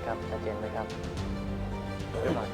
ครับชัดเจนไหมครับขึ้นหน่อย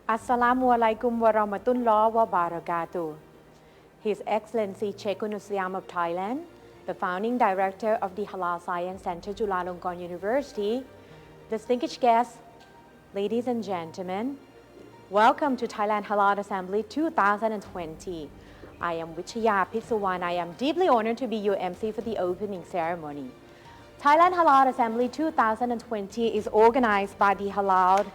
Assalamu alaikum wa rahmatullah wa barakatuh. His Excellency Sheikh Siam of Thailand, the founding director of the Halal Science Center, Chulalongkorn University, distinguished guests, ladies and gentlemen, welcome to Thailand Halal Assembly 2020. I am Vichaya Pitsuwan. I am deeply honored to be your MC for the opening ceremony. Thailand Halal Assembly 2020 is organized by the Halal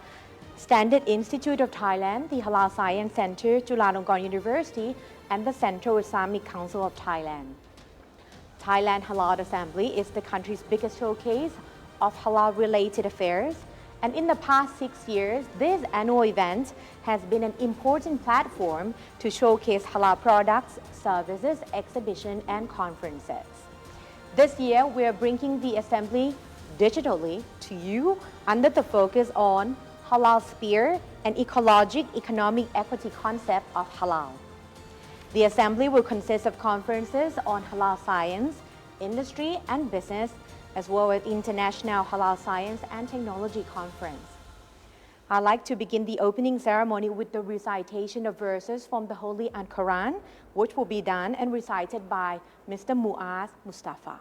Standard Institute of Thailand, the Halal Science Center, Chulalongkorn University, and the Central Islamic Council of Thailand. Thailand Halal Assembly is the country's biggest showcase of halal-related affairs, and in the past 6 years, this annual event has been an important platform to showcase halal products, services, exhibition, and conferences. This year, we are bringing the assembly digitally to you under the focus on halal sphere and ecologic economic equity concept of halal. The assembly will consist of conferences on halal science, industry, and business, as well as International Halal Science and Technology Conference. I'd like to begin the opening ceremony with the recitation of verses from the Holy Quran, which will be done and recited by Mr. Muaz Mustafa.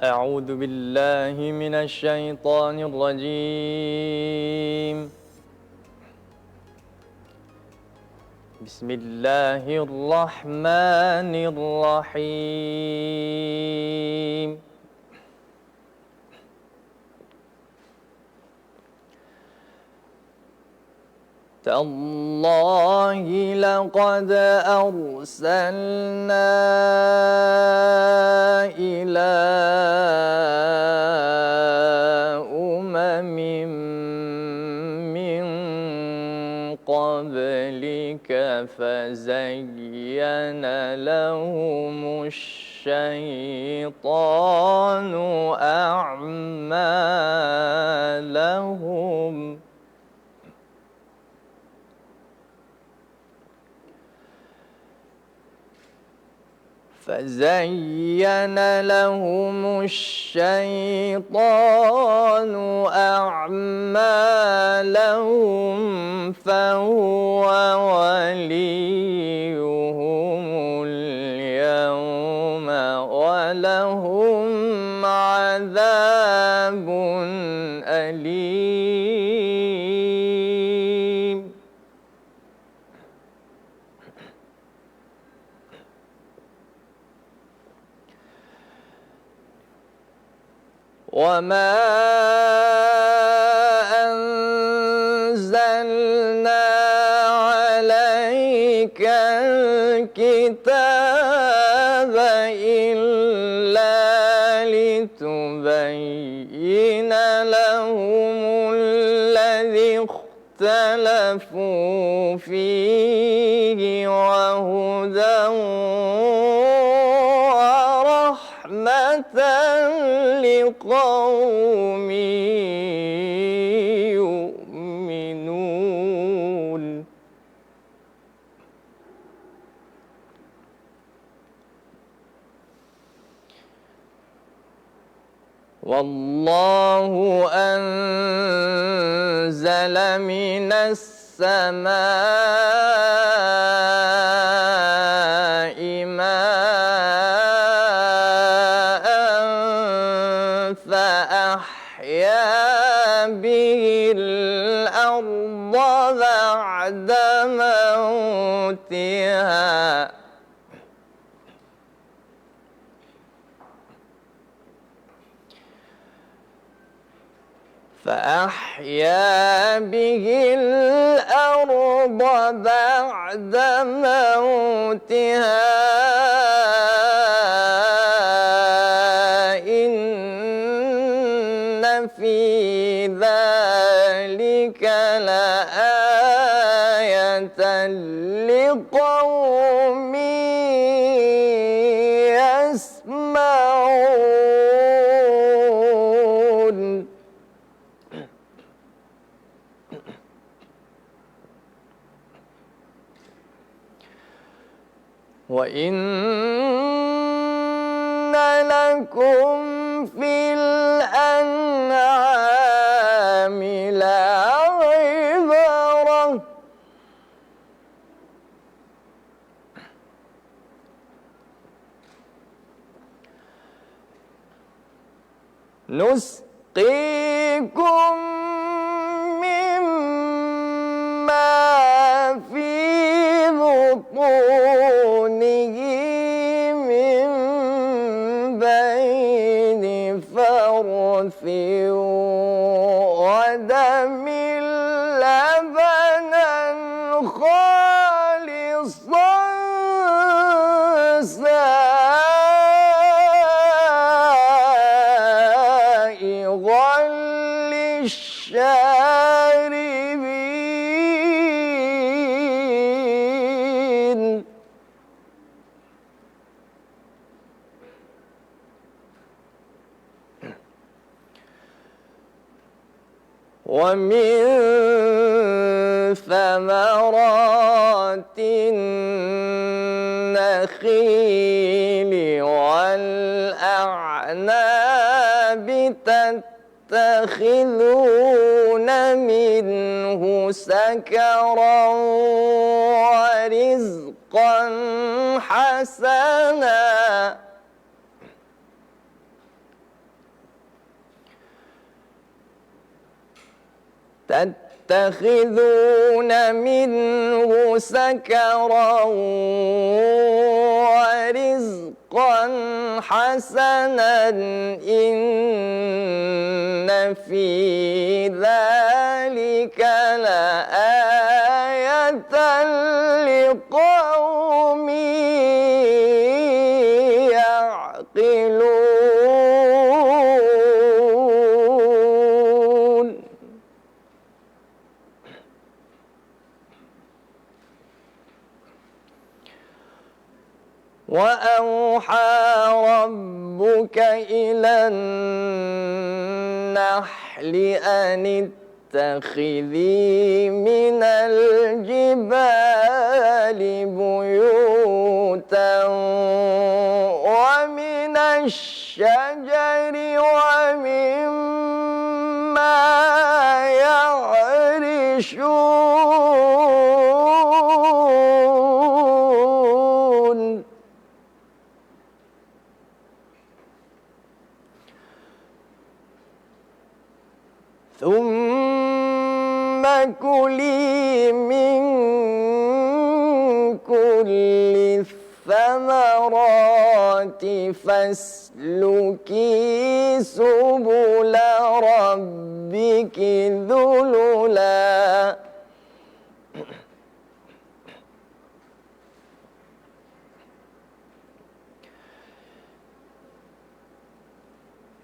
أعوذ بالله من الشيطان الرجيم بسم الله الرحمن الرحيم تالله لقد أرسلنا إلى أمم من قبلك فزين لهم الشيطان أعمالهم فهو وليهم اليوم ولهم عذاب أليم وما أنزلنا عليك الكتاب إلا لتبين لهم الذي اختلفوا فيه وهدى ورحمة لقوم يؤمنون والله أنزل من السماء ماء فأحيا به الأرض بعد موتها فأحيا به الأرض بعد موتها إن في ذلك لآية لقوم يسمعون وإن لكم في الأنعام لعبرة نسقيكم مما في بطونه من بين فرث ودم لبنا خالصا سائغا للشاربين ومن ثمرات النخيل والأعناب تتخذون منه سكرا ورزقا حسنا تتخذون منه سكرا ورزقا حسنا إن في ذلك لآية لقوم يعقلون وأوحى ربك إلى النحل أن اتخذي من الجبال بيوتا ومن الشجر ومما يعرشون ثم كلي من كل الثمرات فاسلكي سبل ربك ذللا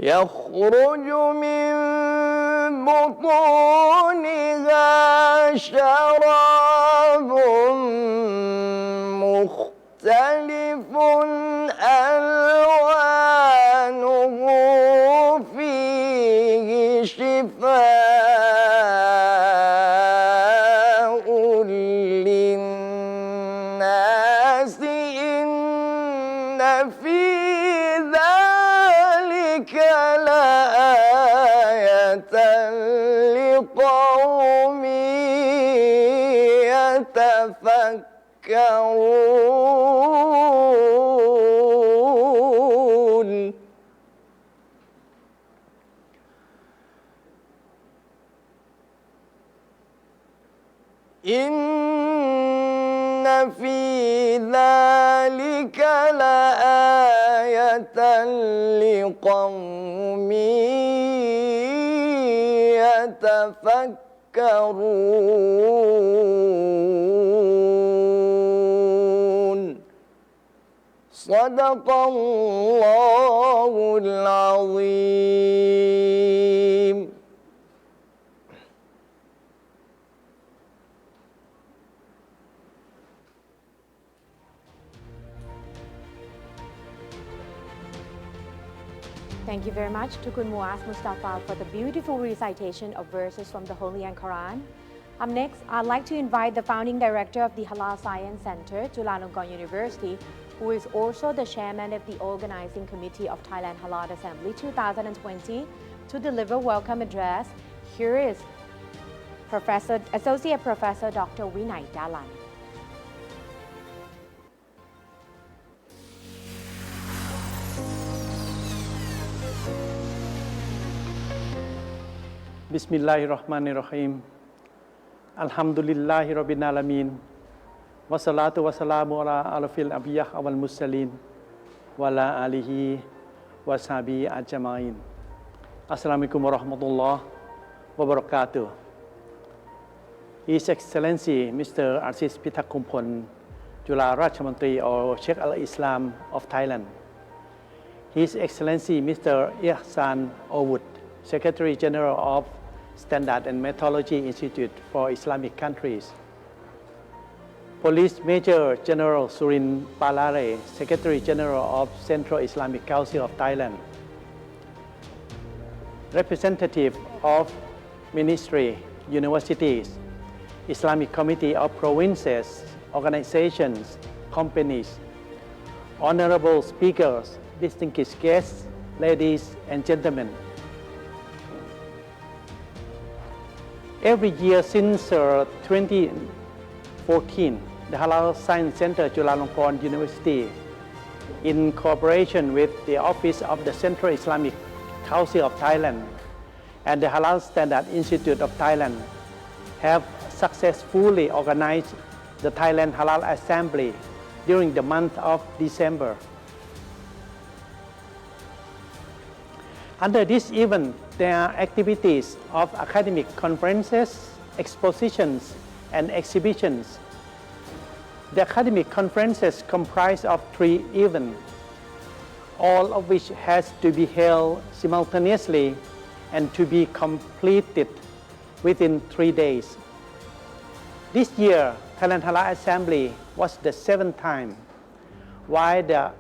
يخرج من بطونها شراب مختلف ألوانه فيه شفاء للناس إن في ذلك لآية لقوم يتفكرون إن في ذلك لآية لقوم يتفكرون صدق الله العظيم. Thank you very much to Kun Muaz Mustafa for the beautiful recitation of verses from the Holy Quran. Up next, I'd like to invite the founding director of the Halal Science Center, Chulalongkorn University, who is also the chairman of the organizing committee of Thailand Halal Assembly 2020, to deliver welcome address. Here is Associate Professor Dr. Vinay Dalan. Bismillahirrahmanirrahim. Alhamdulillahi Rabbil Alameen. Wassalatu wassalamu ala alafil abiyah awal mussalin wa ala alihi wa sahbihi ajma'in. Assalamualaikum warahmatullahi wabarakatuh. His Excellency Mr. Arsis Pitakkumpon, Jula Rachmantri or Sheikh al-Islam of Thailand. His Excellency Mr. Ihsan Owud, Secretary General of Standard and Methodology Institute for Islamic Countries. Police Major General Surin Palare, Secretary General of Central Islamic Council of Thailand. Representative of Ministry, Universities, Islamic Committee of Provinces, Organizations, Companies, Honorable Speakers, distinguished guests, ladies and gentlemen. Every year since 2014, the Halal Science Center, Chulalongkorn University, in cooperation with the Office of the Central Islamic Council of Thailand and the Halal Standard Institute of Thailand, have successfully organized the Thailand Halal Assembly during the month of December. Under this event, there are activities of academic conferences, expositions, and exhibitions. The academic conferences comprise of 3 events, all of which has to be held simultaneously and to be completed within 3 days. This year, Thailand Halal Assembly was the 7th time, while the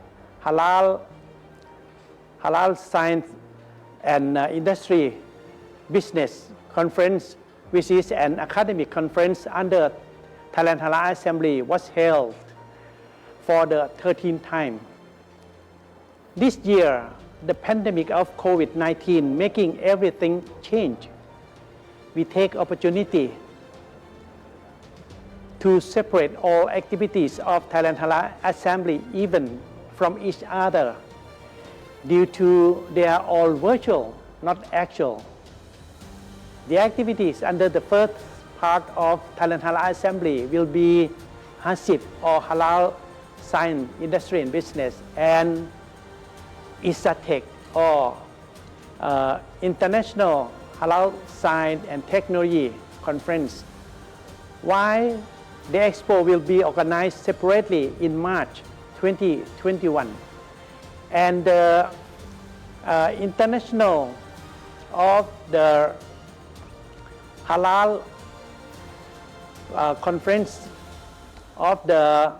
Halal Science and Industry Business Conference, which is an academic conference under Thailand Halal Assembly, was held for the 13th time. This year, the pandemic of COVID-19 making everything change. We take opportunity to separate all activities of Thailand Halal Assembly even from each other due to they are all virtual, not actual. The activities under the first part of Thailand Halal Assembly will be HASIP or Halal Science, Industry and Business, and ISATEC or International Halal Science and Technology Conference. While the expo will be organized separately in March 2021. And the international of the Halal conference of the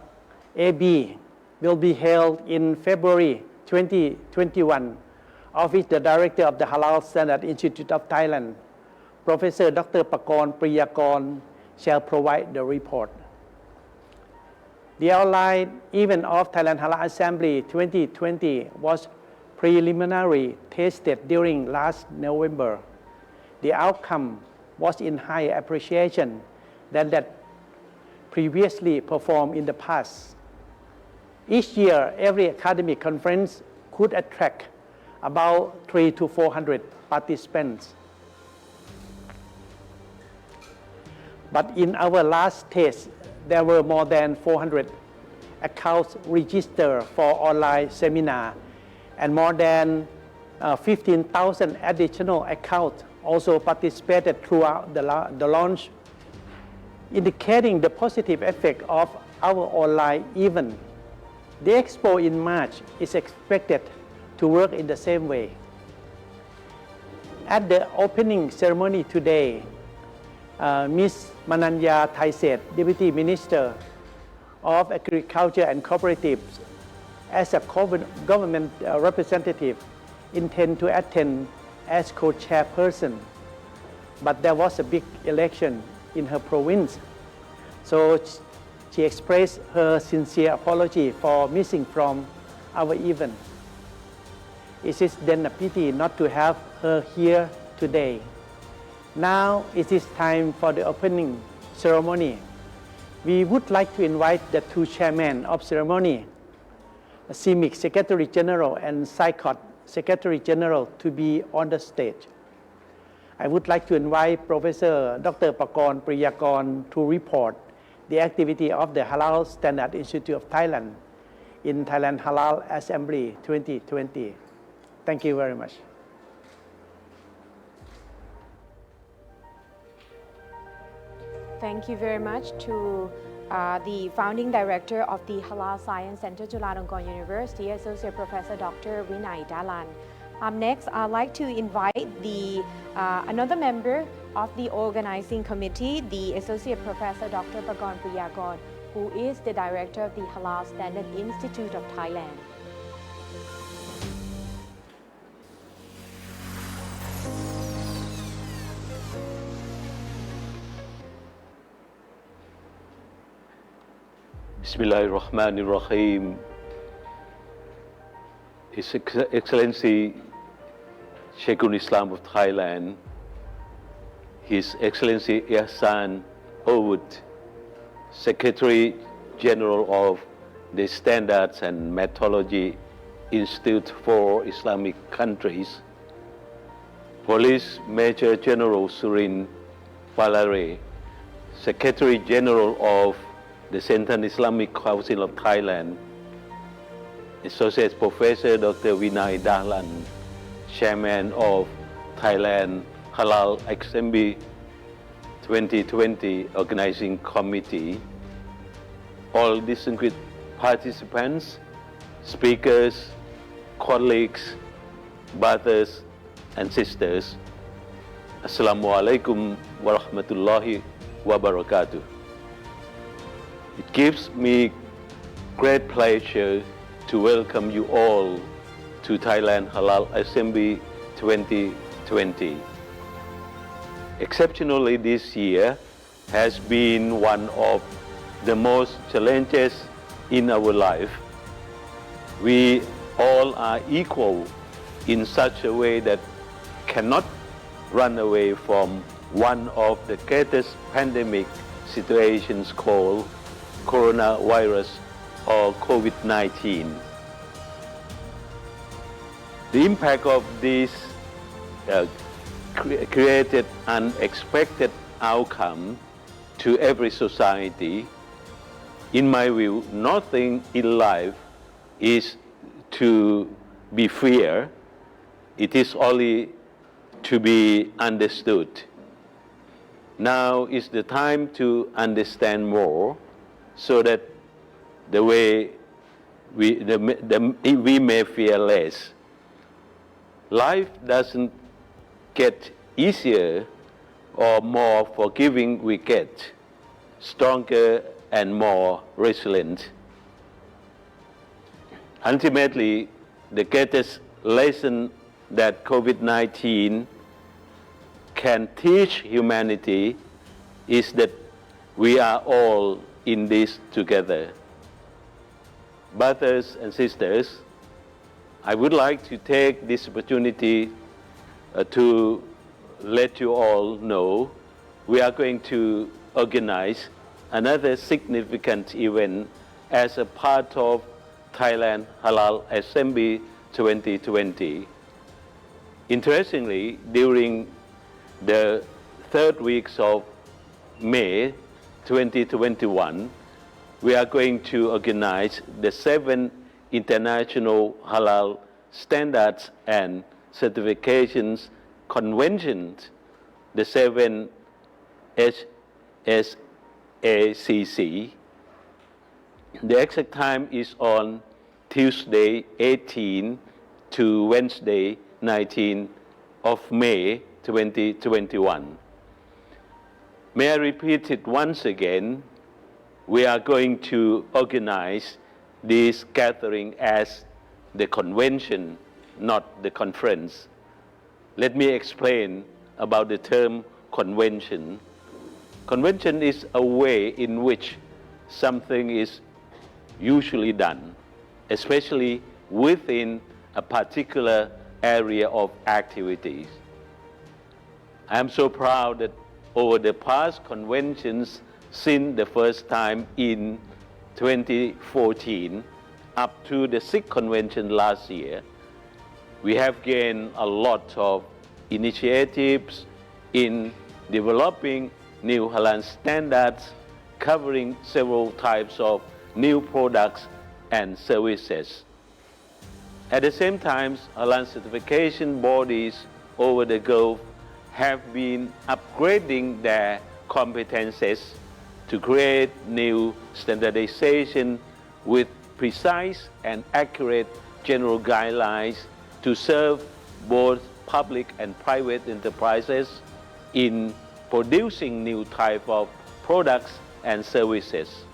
AB will be held in February 2021, of which the director of the Halal Standard Institute of Thailand, Professor Dr. Pakon Priyakon, shall provide the report. The online event of Thailand Halal Assembly 2020 was preliminary tested during last November. The outcome was in high appreciation than that previously performed in the past. Each year, every academic conference could attract about 300 to 400 participants. But in our last test, there were more than 400 accounts registered for online seminar, and more than 15,000 additional accounts also participated throughout the launch, indicating the positive effect of our online event. The expo in March is expected to work in the same way. At the opening ceremony today, Ms. Mananya Thaiset, Deputy Minister of Agriculture and Cooperatives, as a government representative, intend to attend as co-chairperson. But there was a big election in her province. So she expressed her sincere apology for missing from our event. It is then a pity not to have her here today. Now it is time for the opening ceremony. We would like to invite the two chairmen of ceremony, CIMIC Secretary General and SICOT Secretary General, to be on the stage. I would like to invite Professor Dr. Pakon Priyakon to report the activity of the Halal Standard Institute of Thailand in Thailand Halal Assembly 2020. Thank you very much. Thank you very much to the founding director of the Halal Science Center, Chulalongkorn University, Associate Professor Dr. Vinay Dalan. Next, I'd like to invite another member of the organizing committee, the Associate Professor Dr. Pakon Priyakon, who is the director of the Halal Standard Institute of Thailand. Bismillahirrahmanirrahim. His Excellency Sheikhul Islam of Thailand, His Excellency Ihsan Owood, Secretary General of the Standards and Methodology Institute for Islamic Countries, Police Major General Surin Palare, Secretary General of the Central Islamic Council of Thailand, Associate Professor Dr. Vinay Dalan, Chairman of Thailand Halal Assembly 2020 Organizing Committee, all distinguished participants, speakers, colleagues, brothers and sisters, Assalamu alaikum wa rahmatullahi wa barakatuh. It gives me great pleasure to welcome you all to Thailand Halal Assembly 2020. Exceptionally, this year has been one of the most challenges in our life. We all are equal in such a way that cannot run away from one of the greatest pandemic situations called coronavirus or COVID-19. The impact of this created unexpected outcome to every society. In my view, nothing in life is to be feared. It is only to be understood. Now is the time to understand more, so that the way we may fear less. Life doesn't get easier or more forgiving we get, stronger and more resilient. Ultimately, the greatest lesson that COVID-19 can teach humanity is that we are all in this together. Brothers and sisters, I would like to take this opportunity to let you all know we are going to organize another significant event as a part of Thailand Halal Assembly 2020. Interestingly, during the third weeks of May 2021, we are going to organize the 7th International Halal Standards and Certifications Conventions, the 7th HSACC. The exact time is on Tuesday 18 to Wednesday 19 of May 2021. May I repeat it once again? We are going to organize this gathering as the convention, not the conference. Let me explain about the term convention. Convention is a way in which something is usually done, especially within a particular area of activities. I am so proud that over the past conventions since the first time in 2014 up to the 6th convention last year, we have gained a lot of initiatives in developing new Halal standards covering several types of new products and services. At the same time, Halal certification bodies over the globe have been upgrading their competences to create new standardization with precise and accurate general guidelines to serve both public and private enterprises in producing new type of products and services.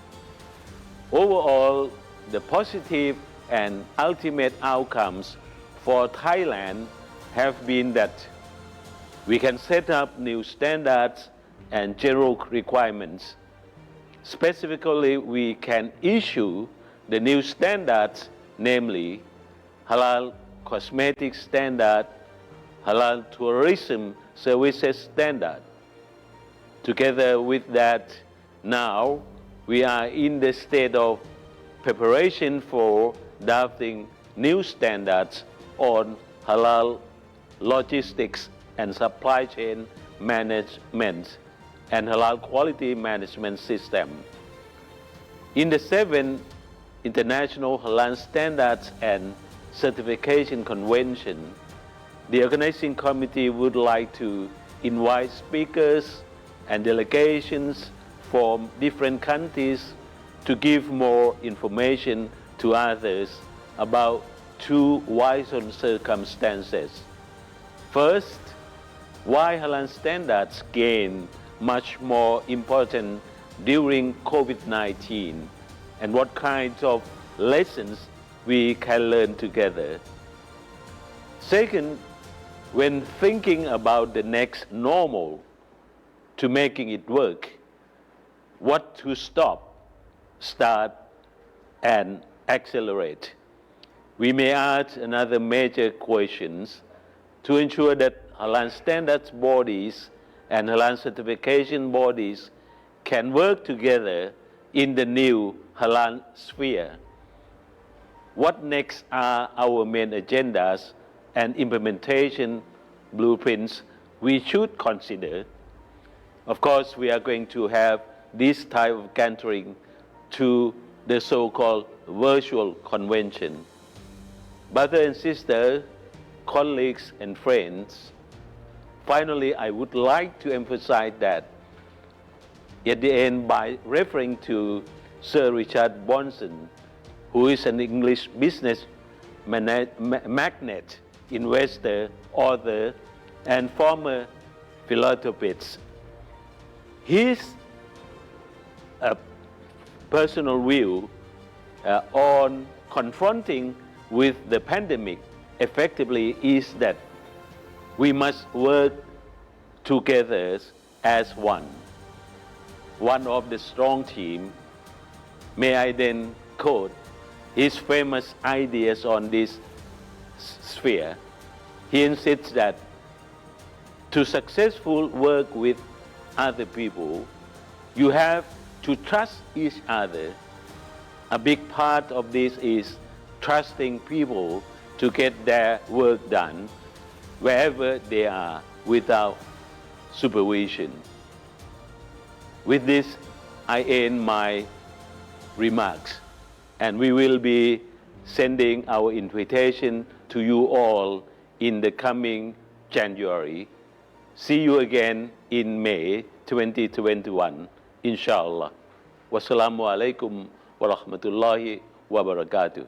Overall, the positive and ultimate outcomes for Thailand have been that we can set up new standards and general requirements. Specifically, we can issue the new standards, namely Halal Cosmetics Standard, Halal Tourism Services Standard. Together with that, now we are in the state of preparation for drafting new standards on Halal logistics and supply chain management and Halal quality management system. In the 7th International Halal Standards and Certification Convention, the organizing committee would like to invite speakers and delegations from different countries to give more information to others about two worrisome circumstances. First, why Halal standards gain much more importance during COVID-19 and what kinds of lessons we can learn together. Second, when thinking about the next normal to making it work, what to stop, start, and accelerate. We may ask another major questions to ensure that Halal standards bodies and Halal certification bodies can work together in the new Halal sphere. What next are our main agendas and implementation blueprints we should consider? Of course, we are going to have this type of gathering to the so-called virtual convention. Brothers and sisters, colleagues and friends, finally, I would like to emphasize that at the end by referring to Sir Richard Branson, who is an English business magnate, investor, author, and former philanthropist. His personal view on confronting with the pandemic effectively is that we must work together as one. One of the strong team, may I then quote his famous ideas on this sphere. He insists that to successfully work with other people, you have to trust each other. A big part of this is trusting people to get their work done wherever they are without supervision. With this, I end my remarks, and we will be sending our invitation to you all in the coming January. See you again in May 2021, inshallah. Wassalamu alaikum wa rahmatullahi wa barakatuh.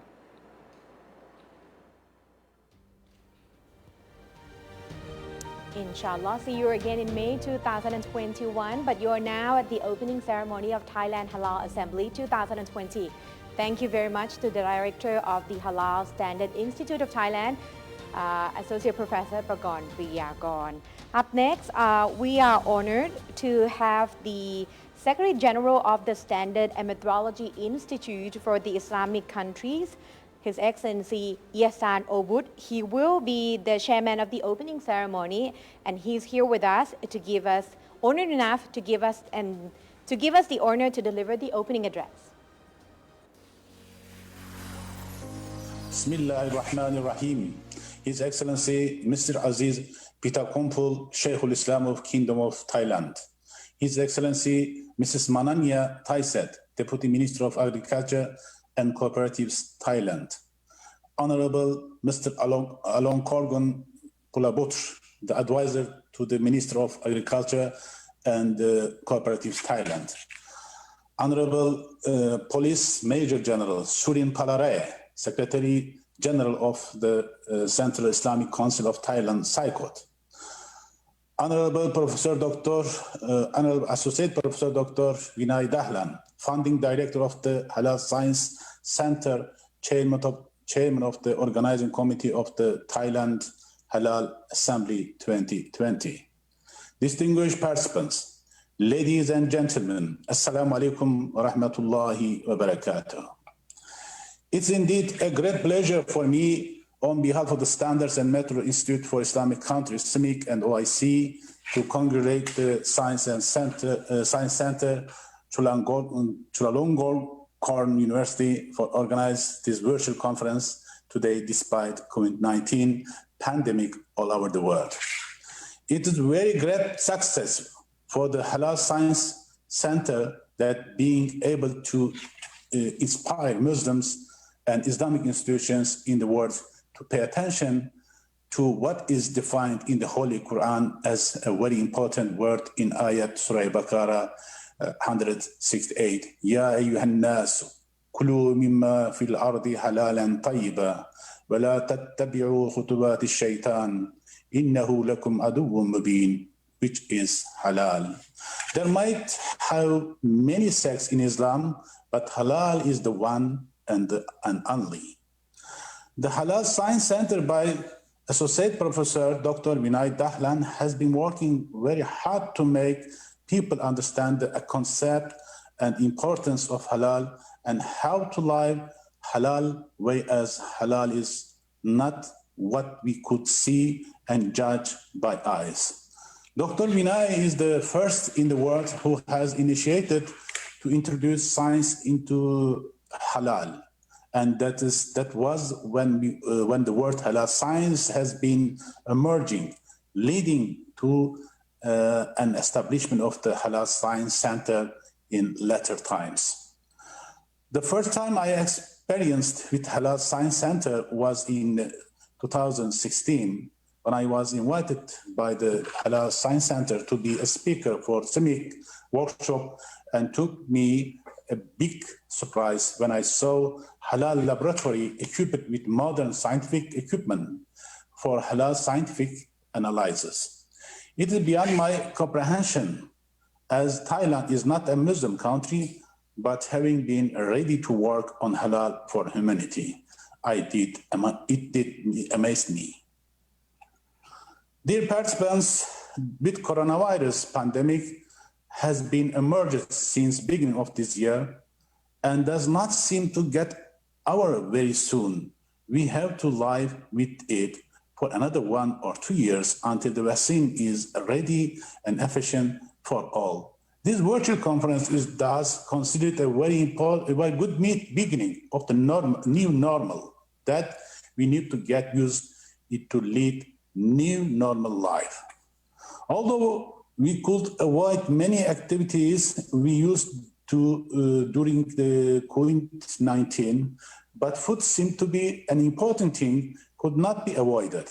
Inshallah, see you again in May 2021, but you're now at the opening ceremony of Thailand Halal Assembly 2020. Thank you very much to the Director of the Halal Standard Institute of Thailand, Associate Professor Pragon Priyakon. Up next, we are honored to have the Secretary General of the Standard and Metrology Institute for the Islamic countries, His Excellency Ihsan Obud. He will be the chairman of the opening ceremony, and he's here with us to give us, honored enough to give us the honor to deliver the opening address. Bismillahirrahmanirrahim. His Excellency Mr. Aziz Pitakumpul, Sheikh al-Islam of Kingdom of Thailand. His Excellency Mrs. Mananya Thaiset, Deputy Minister of Agriculture and Cooperatives, Thailand. Honorable Mr. Alongkorgon Pulabutr, the advisor to the Minister of Agriculture and Cooperatives, Thailand. Honorable Police Major General Surin Palare, Secretary General of the Central Islamic Council of Thailand, SICOT. Honorable Associate Professor Dr. Vinay Dahlan, Founding Director of the Halal Science Center, Chairman of the Organizing Committee of the Thailand Halal Assembly 2020. Distinguished participants, ladies and gentlemen, Assalamu alaikum wa rahmatullahi wa barakatuh. It's indeed a great pleasure for me on behalf of the Standards and Metrology Institute for Islamic Countries, SMIC and OIC, to congratulate the Science Center Chulalongkorn University for organizing this virtual conference today despite COVID-19 pandemic all over the world. It is very great success for the Halal Science Center that being able to inspire Muslims and Islamic institutions in the world to pay attention to what is defined in the Holy Quran as a very important word in Ayat Surah Baqarah 168. Ya ayyuhan nas kulu mimma fil ardi halalan tayyiba wa la tattabi'u khutuwati shaitan innahu lakum aduwwun mubin, which is halal. There might have many sects in Islam, but halal is the one and only. The Halal Science Center by Associate Professor Dr. Vinay Dahlan has been working very hard to make people understand the concept and importance of halal and how to live halal way, as halal is not what we could see and judge by eyes. Dr. Vinay is the first in the world who has initiated to introduce science into halal. And that was when the word halal science has been emerging, leading to an establishment of the Halal Science Center in later times. The first time I experienced with Halal Science Center was in 2016, when I was invited by the Halal Science Center to be a speaker for CIMIC workshop, and took me a big surprise when I saw halal laboratory equipped with modern scientific equipment for halal scientific analysis. It is beyond my comprehension, as Thailand is not a Muslim country, but having been ready to work on halal for humanity, it did amaze me. Dear participants, with coronavirus pandemic has been emerged since beginning of this year and does not seem to get over very soon. We have to live with it for another 1 or 2 years until the vaccine is ready and efficient for all. This virtual conference is thus considered a very good beginning of the new normal that we need to get used to lead new normal life. Although we could avoid many activities we used to during the COVID-19, but food seemed to be an important thing, could not be avoided.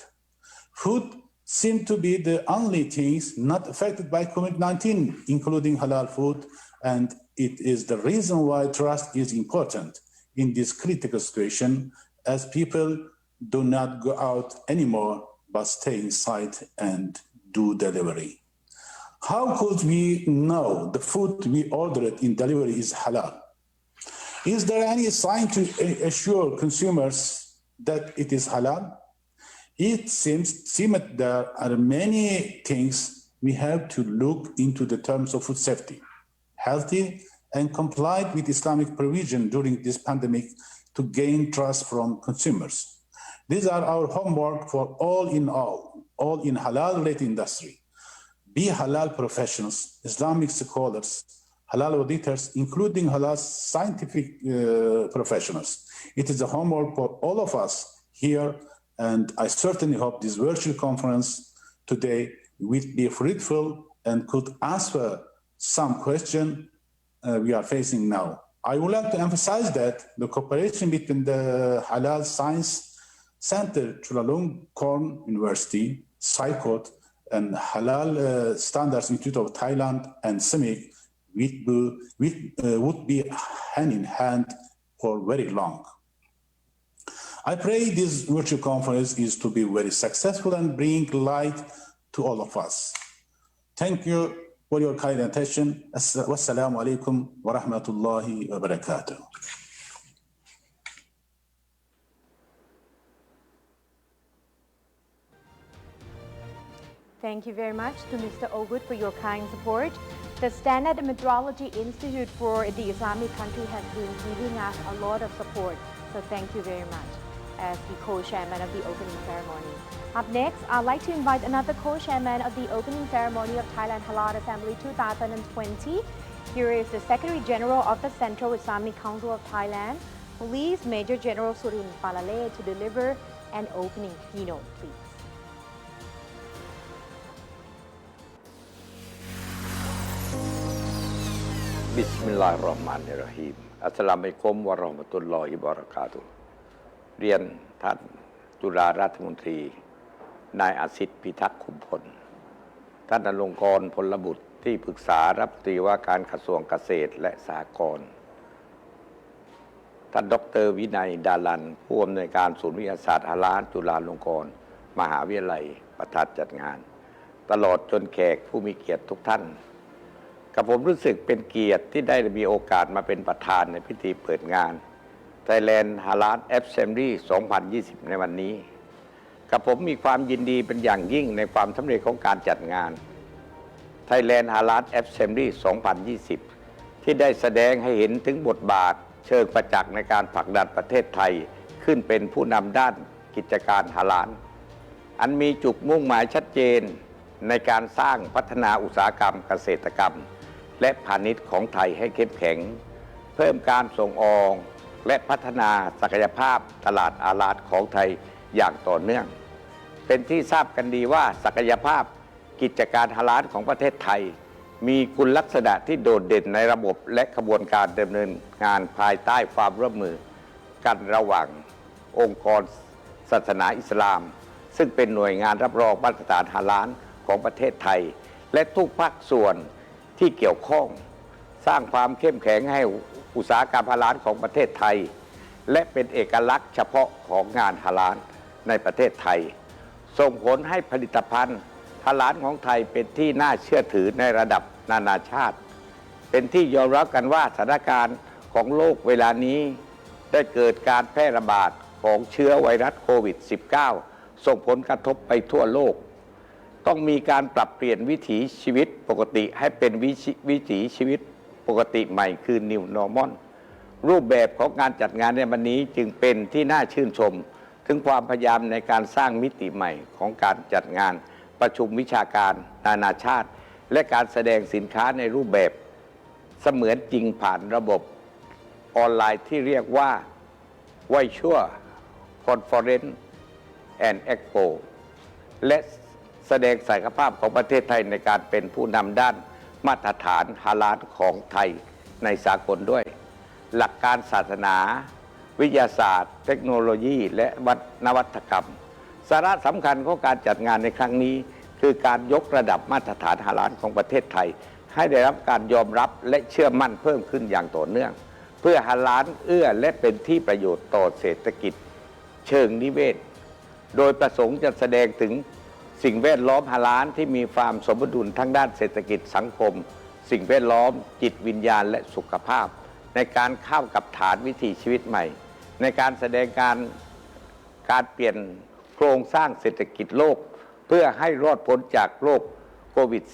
Food seemed to be the only things not affected by COVID-19, including halal food, and it is the reason why trust is important in this critical situation, as people do not go out anymore, but stay inside and do delivery. How could we know the food we ordered in delivery is halal? Is there any sign to assure consumers that it is halal? It seems there are many things we have to look into the terms of food safety, healthy and complied with Islamic provision during this pandemic to gain trust from consumers. These are our homework for all in halal-related industry. Be halal professionals, Islamic scholars, halal auditors, including halal scientific professionals. It is a homework for all of us here, and I certainly hope this virtual conference today will be fruitful and could answer some question we are facing now. I would like to emphasize that the cooperation between the Halal Science Center, Chulalongkorn University, SciCode, and Halal Standards Institute of Thailand and CIMIC would be hand in hand for very long. I pray this virtual conference is to be very successful and bring light to all of us. Thank you for your kind attention. Wassalamu alaikum wa rahmatullahi wa barakatuh. Thank you very much to Mr. Ogut for your kind support. The Standard Metrology Institute for the Islamic country has been giving us a lot of support. So thank you very much as the co-chairman of the opening ceremony. Up next, I'd like to invite another co-chairman of the opening ceremony of Thailand Halal Assembly 2020. Here is the Secretary General of the Central Islamic Council of Thailand, Police Major General Surin Palale, to deliver an opening keynote, please. Bismillahirrahmanirrahim. Assalamualaikum warahmatullahi wabarakatuh. เรียนท่านจุฬาราชมนตรีนายอาสิทธิ์พิทักษ์คุมพลท่านอลงกรณ์พลบุตรที่ปรึกษารัฐมนตรีว่าการกระทรวงเกษตรและสหกรณ์ท่านดร.วินัยดาลันผู้อำนวยการศูนย์วิทยาศาสตร์ฮาลาลจุฬาลงกรณ์มหาวิทยาลัยประธานจัดงานตลอดจนแขกผู้มีเกียรติทุกท่านกับผมรู้สึกเป็นเกียรติที่ได้มีโอกาสมาเป็นประธานในพิธีเปิดงาน Thailand Halal Assembly 2020 ในวันนี้กับผมมีความยินดีเป็นอย่างยิ่งในความสำเร็จของการจัดงาน Thailand Halal Assembly 2020 ที่ได้แสดงให้เห็นถึงบทบาทเชิงประจักษ์ในการผลักดันประเทศไทยขึ้นเป็นผู้นำด้านกิจการฮาลาลอันมีจุดมุ่งหมายชัดเจนในการสร้างพัฒนาอุตสาหกรรมเกษตรกรรมและพาณิชย์ของไทยให้เข้มแข็งเพิ่มการส่งออกและพัฒนาศักยภาพตลาดฮาลาลของไทยอย่างต่อเนื่องเป็นที่ทราบกันดีว่าศักยภาพกิจการฮาลาลของประเทศไทยมีคุณลักษณะที่โดดเด่นในระบบและกระบวนการดำเนินงานภายใต้ความร่วมมือกันระหว่างองค์กรศาสนาอิสลามซึ่งเป็นหน่วยงานรับรองมาตรฐานฮาลาลของประเทศไทยและทุกภาคส่วนที่เกี่ยวข้องสร้างความเข้มแข็งให้อุตสาหกรรมฮาลาลของประเทศไทยและเป็นเอกลักษณ์เฉพาะของงานฮาลาลในประเทศไทยส่งผลให้ผลิตภัณฑ์ฮาลาลของไทยเป็นที่น่าเชื่อถือในระดับนานาชาติเป็นที่ยอมรับกันว่าสถานการณ์ของโลกเวลานี้ได้เกิดการแพร่ระบาดของเชื้อไวรัสโควิด -19 ส่งผลกระทบไปทั่วโลกต้องมีการปรับเปลี่ยนวิถีชีวิตปกติให้เป็นวิถีชีวิตปกติใหม่คือ New Normal รูปแบบของการจัดงานในวันนี้จึงเป็นที่น่าชื่นชมถึงความพยายามในการสร้างมิติใหม่ของการจัดงานประชุมวิชาการนานาชาติและการแสดงสินค้าในรูปแบบเสมือนจริงผ่านระบบออนไลน์ที่เรียกว่า Virtual Conference and Expo และแสดงศักยภาพของประเทศไทยในการเป็นผู้นำด้านมาตรฐานฮาลาลของไทยในสากลด้วยหลักการศาสนาวิทยาศาสตร์เทคโนโลยีและนวัตกรรมสาระสำคัญของการจัดงานในครั้งนี้คือการยกระดับมาตรฐานฮาลาลของประเทศไทยให้ได้รับการยอมรับและเชื่อมั่นเพิ่มขึ้นอย่างต่อเนื่องเพื่อฮาลาลเอื้อและเป็นที่ประโยชน์ต่อเศรษฐกิจเชิงนิเวศโดยประสงค์จะแสดงถึงสิ่งแวดล้อมฮาลาลที่มีความสมดุลทั้งด้านเศรษฐกิจสังคมสิ่งแวดล้อมจิตวิญญาณและสุขภาพในการเข้ากับฐานวิถีชีวิตใหม่ในการแสดงการเปลี่ยน โครงสร้างเศรษฐกิจโลกเพื่อให้รอดพ้นจากโรคโควิด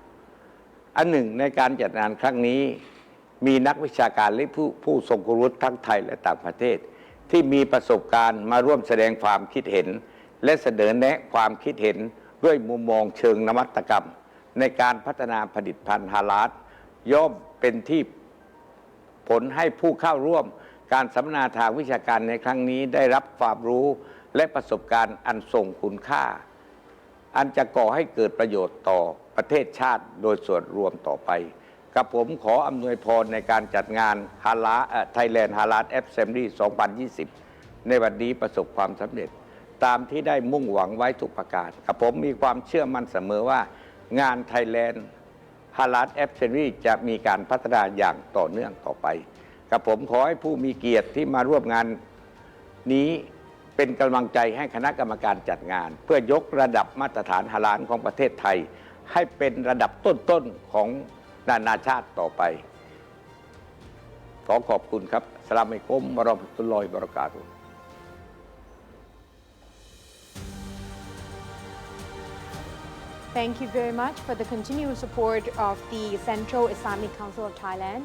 -19 อันหนึ่งในการจัดงานครั้งนี้มีนักวิชาการและผู้ทรงคุณวุฒิทั้งไทยและต่างประเทศที่มีประสบการณ์มาร่วมแสดงความคิดเห็นและเสนอแนะความคิดเห็นด้วยมุมมองเชิงนวัตกรรมในการพัฒนาผลิตภัณฑ์ฮาลาลย่อมเป็นที่ผลให้ผู้เข้าร่วมการสัมมนาทางวิชาการในครั้งนี้ได้รับความรู้และประสบการณ์อันทรงคุณค่าอันจะก่อให้เกิดประโยชน์ต่อประเทศชาติโดยส่วนรวมต่อไปกับผมขออำนวยพรในการจัดงานThailand Halal Assembly 2020 ในวันนี้ประสบความสำเร็จตามที่ได้มุ่งหวังไว้ทุกประการกับผมมีความเชื่อมั่นเสมอว่างาน Thailand Halal Assembly จะมีการพัฒนาอย่างต่อเนื่องต่อไปกับผมขอให้ผู้มีเกียรติที่มาร่วมงานนี้เป็นกำลังใจให้คณะกรรมการจัดงานเพื่อยกระดับมาตรฐานฮาลาลของประเทศไทยให้เป็นระดับต้นๆของนานาชาติต่อไปขอขอบคุณครับอัสสลามุอะลัยกุมวะเราะมะตุลลอฮิวะบะเราะกาตุฮ์ Thank you very much for the continued support of the Central Islamic Council of Thailand.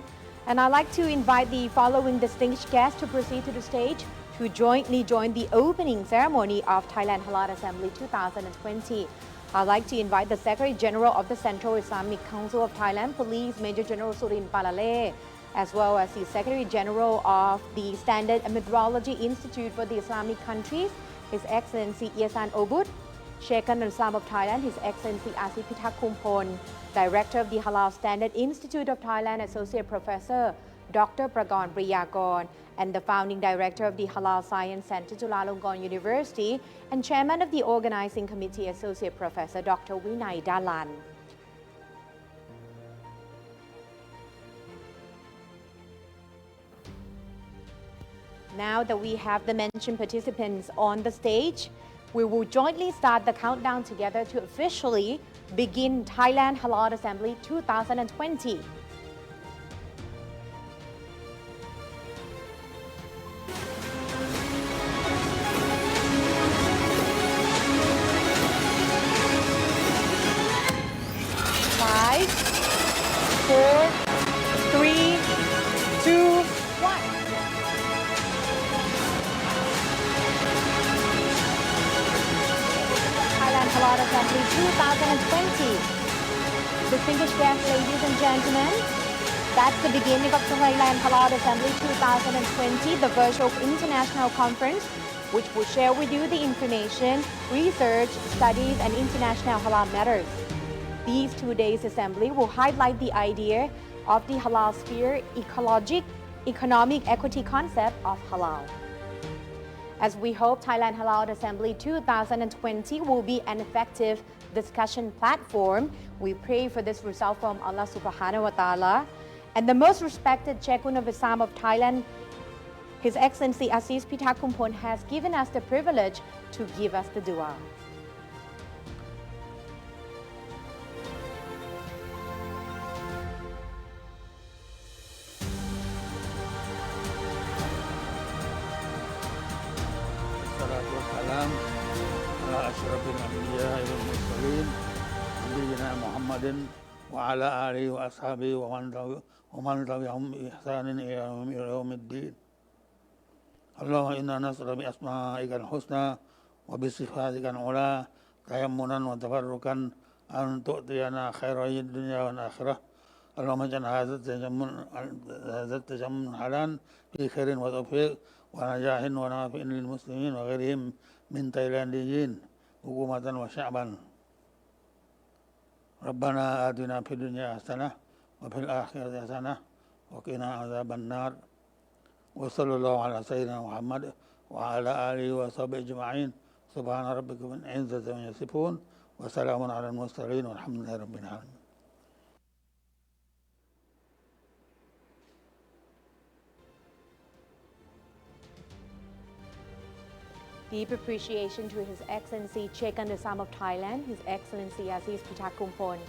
And I'd like to invite the following distinguished guests to proceed to the stage to jointly join the opening ceremony of Thailand Halal Assembly 2020. I'd like to invite the Secretary General of the Central Islamic Council of Thailand, Police Major General Surin Palale, as well as the Secretary General of the Standard and Metrology Institute for the Islamic Countries, His Excellency Iasan Obud, Sheikh al-Islam of Thailand, His Excellency Asif Pitak Kumpon, Director of the Halal Standard Institute of Thailand, Associate Professor Dr. Pragon Priyakon, and the Founding Director of the Halal Science Center, Chulalongkorn University, and Chairman of the Organizing Committee, Associate Professor Dr. Vinay Dalan. Now that we have the mentioned participants on the stage, we will jointly start the countdown together to officially begin Thailand Halal Assembly 2020. Five, 4, 3, 2, 1. Thailand Halal Assembly 2020. Distinguished guests, ladies and gentlemen, that's the beginning of the Thailand Halal Assembly 2020, the virtual international conference, which will share with you the information, research, studies, and international halal matters. These 2 days assembly will highlight the idea of the halal sphere ecologic economic equity concept of halal. As we hope Thailand Halal Assembly 2020 will be an effective discussion platform, we pray for this result from Allah Subhanahu wa Ta'ala. And the most respected Chekun of Islam of Thailand, His Excellency Asif Pitak Kumpon, has given us the privilege to give us the dua. Wassalam ala asyrafil anbiya wal mursalin nabiyina Muhammadin wa ala alihi wa ashabihi wa man tabi'ahum bi ihsanin ila yaumiddin. Allahumma inna nas'aluka bi asma'ikal husna wa bi sifatikal ula tayammunan wa tafarrukan an tu'tiyana khairal dunya wal akhirah. Allahumma ij'al hadha tajammun halan fi khairin wa tawfiq ونجاح ونافع للمسلمين وغيرهم من تايلانديين حكومة وشعبا. ربنا آتنا في الدنيا حسنة وفي الآخرة حسنة وقنا عذاب النار وصلى الله على سيدنا محمد وعلى آله وصحبه أجمعين. سبحان ربك من عزة ما يصفون وسلام على المرسلين والحمد لله رب العالمين. Deep appreciation to His Excellency Sheikh al-Islam of Thailand, His Excellency Asif Pitak Kumpon.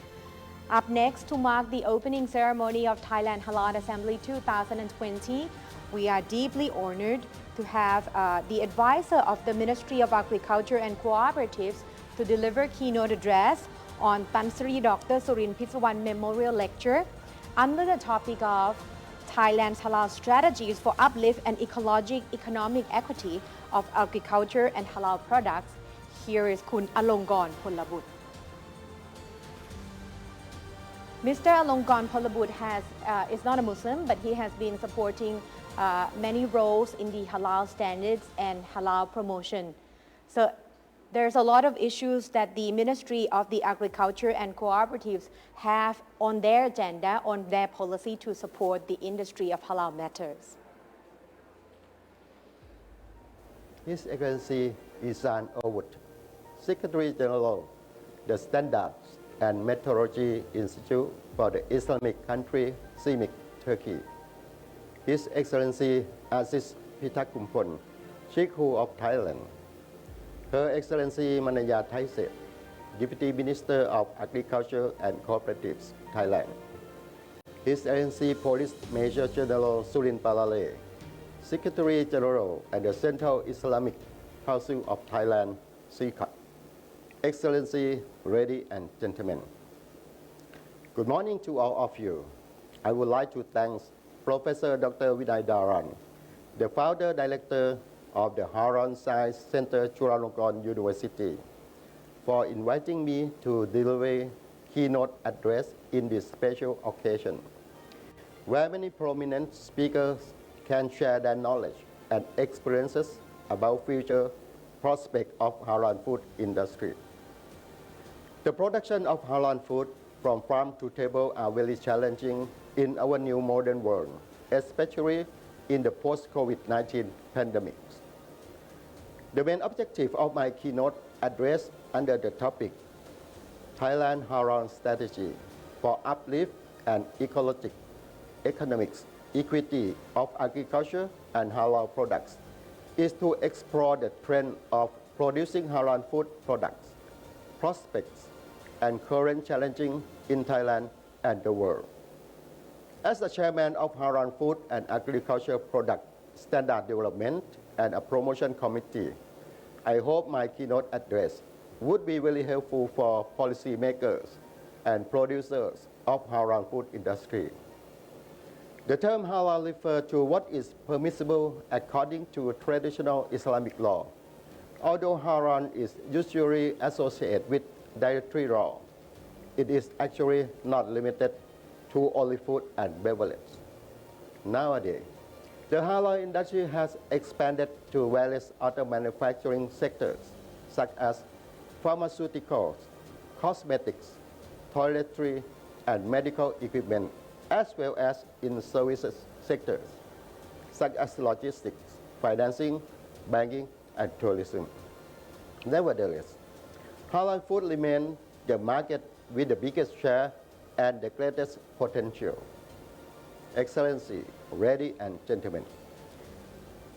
Up next, to mark the opening ceremony of Thailand Halal Assembly 2020, We are deeply honored to have the advisor of the Ministry of Agriculture and Cooperatives to deliver keynote address on Tansri Dr. Surin Pitsawan Memorial Lecture under the topic of Thailand's Halal Strategies for Uplift and Ecologic Economic Equity of Agriculture and Halal Products. Here is Kun Alongkorn Polabut. Mr. Alongkorn Polabut is not a Muslim, but he has been supporting many roles in the halal standards and halal promotion. So there's a lot of issues that the Ministry of the Agriculture and Cooperatives have on their agenda, on their policy to support the industry of halal matters. His Excellency Isan Awud, Secretary General, the Standards and Meteorology Institute for the Islamic country, CIMIC, Turkey. His Excellency Aziz Pitakumpon, Sheikh of Thailand. Her Excellency Manaya Thaisep, Deputy Minister of Agriculture and Cooperatives, Thailand. His Excellency Police Major General Surin Palale, Secretary General at the Central Islamic Council of Thailand, CICAT. Excellency, ladies and gentlemen. Good morning to all of you. I would like to thank Professor Dr. Vinay Dharan, the founder director of the Halal Science Center, Chulalongkorn University, for inviting me to deliver keynote address in this special occasion, where many prominent speakers can share their knowledge and experiences about future prospects of halal food industry. The production of halal food from farm to table are very challenging in our new modern world, especially in the post-COVID-19 pandemic. The main objective of my keynote address under the topic Thailand Halal Strategy for Uplift and Ecologic Economics Equity of Agriculture and Halal Products is to explore the trend of producing halal food products, prospects, and current challenges in Thailand and the world. As the chairman of Halal Food and Agriculture Product Standard Development and a Promotion Committee, I hope my keynote address would be very helpful for policymakers and producers of halal food industry. The term halal refers to what is permissible according to traditional Islamic law, although halal is usually associated with dietary law. It is actually not limited to only food and beverage. Nowadays, the halal industry has expanded to various other manufacturing sectors, such as pharmaceuticals, cosmetics, toiletry, and medical equipment, as well as in services sectors, such as logistics, financing, banking, and tourism. Nevertheless, halal food remains the market with the biggest share and the greatest potential. Excellency, ladies and gentlemen,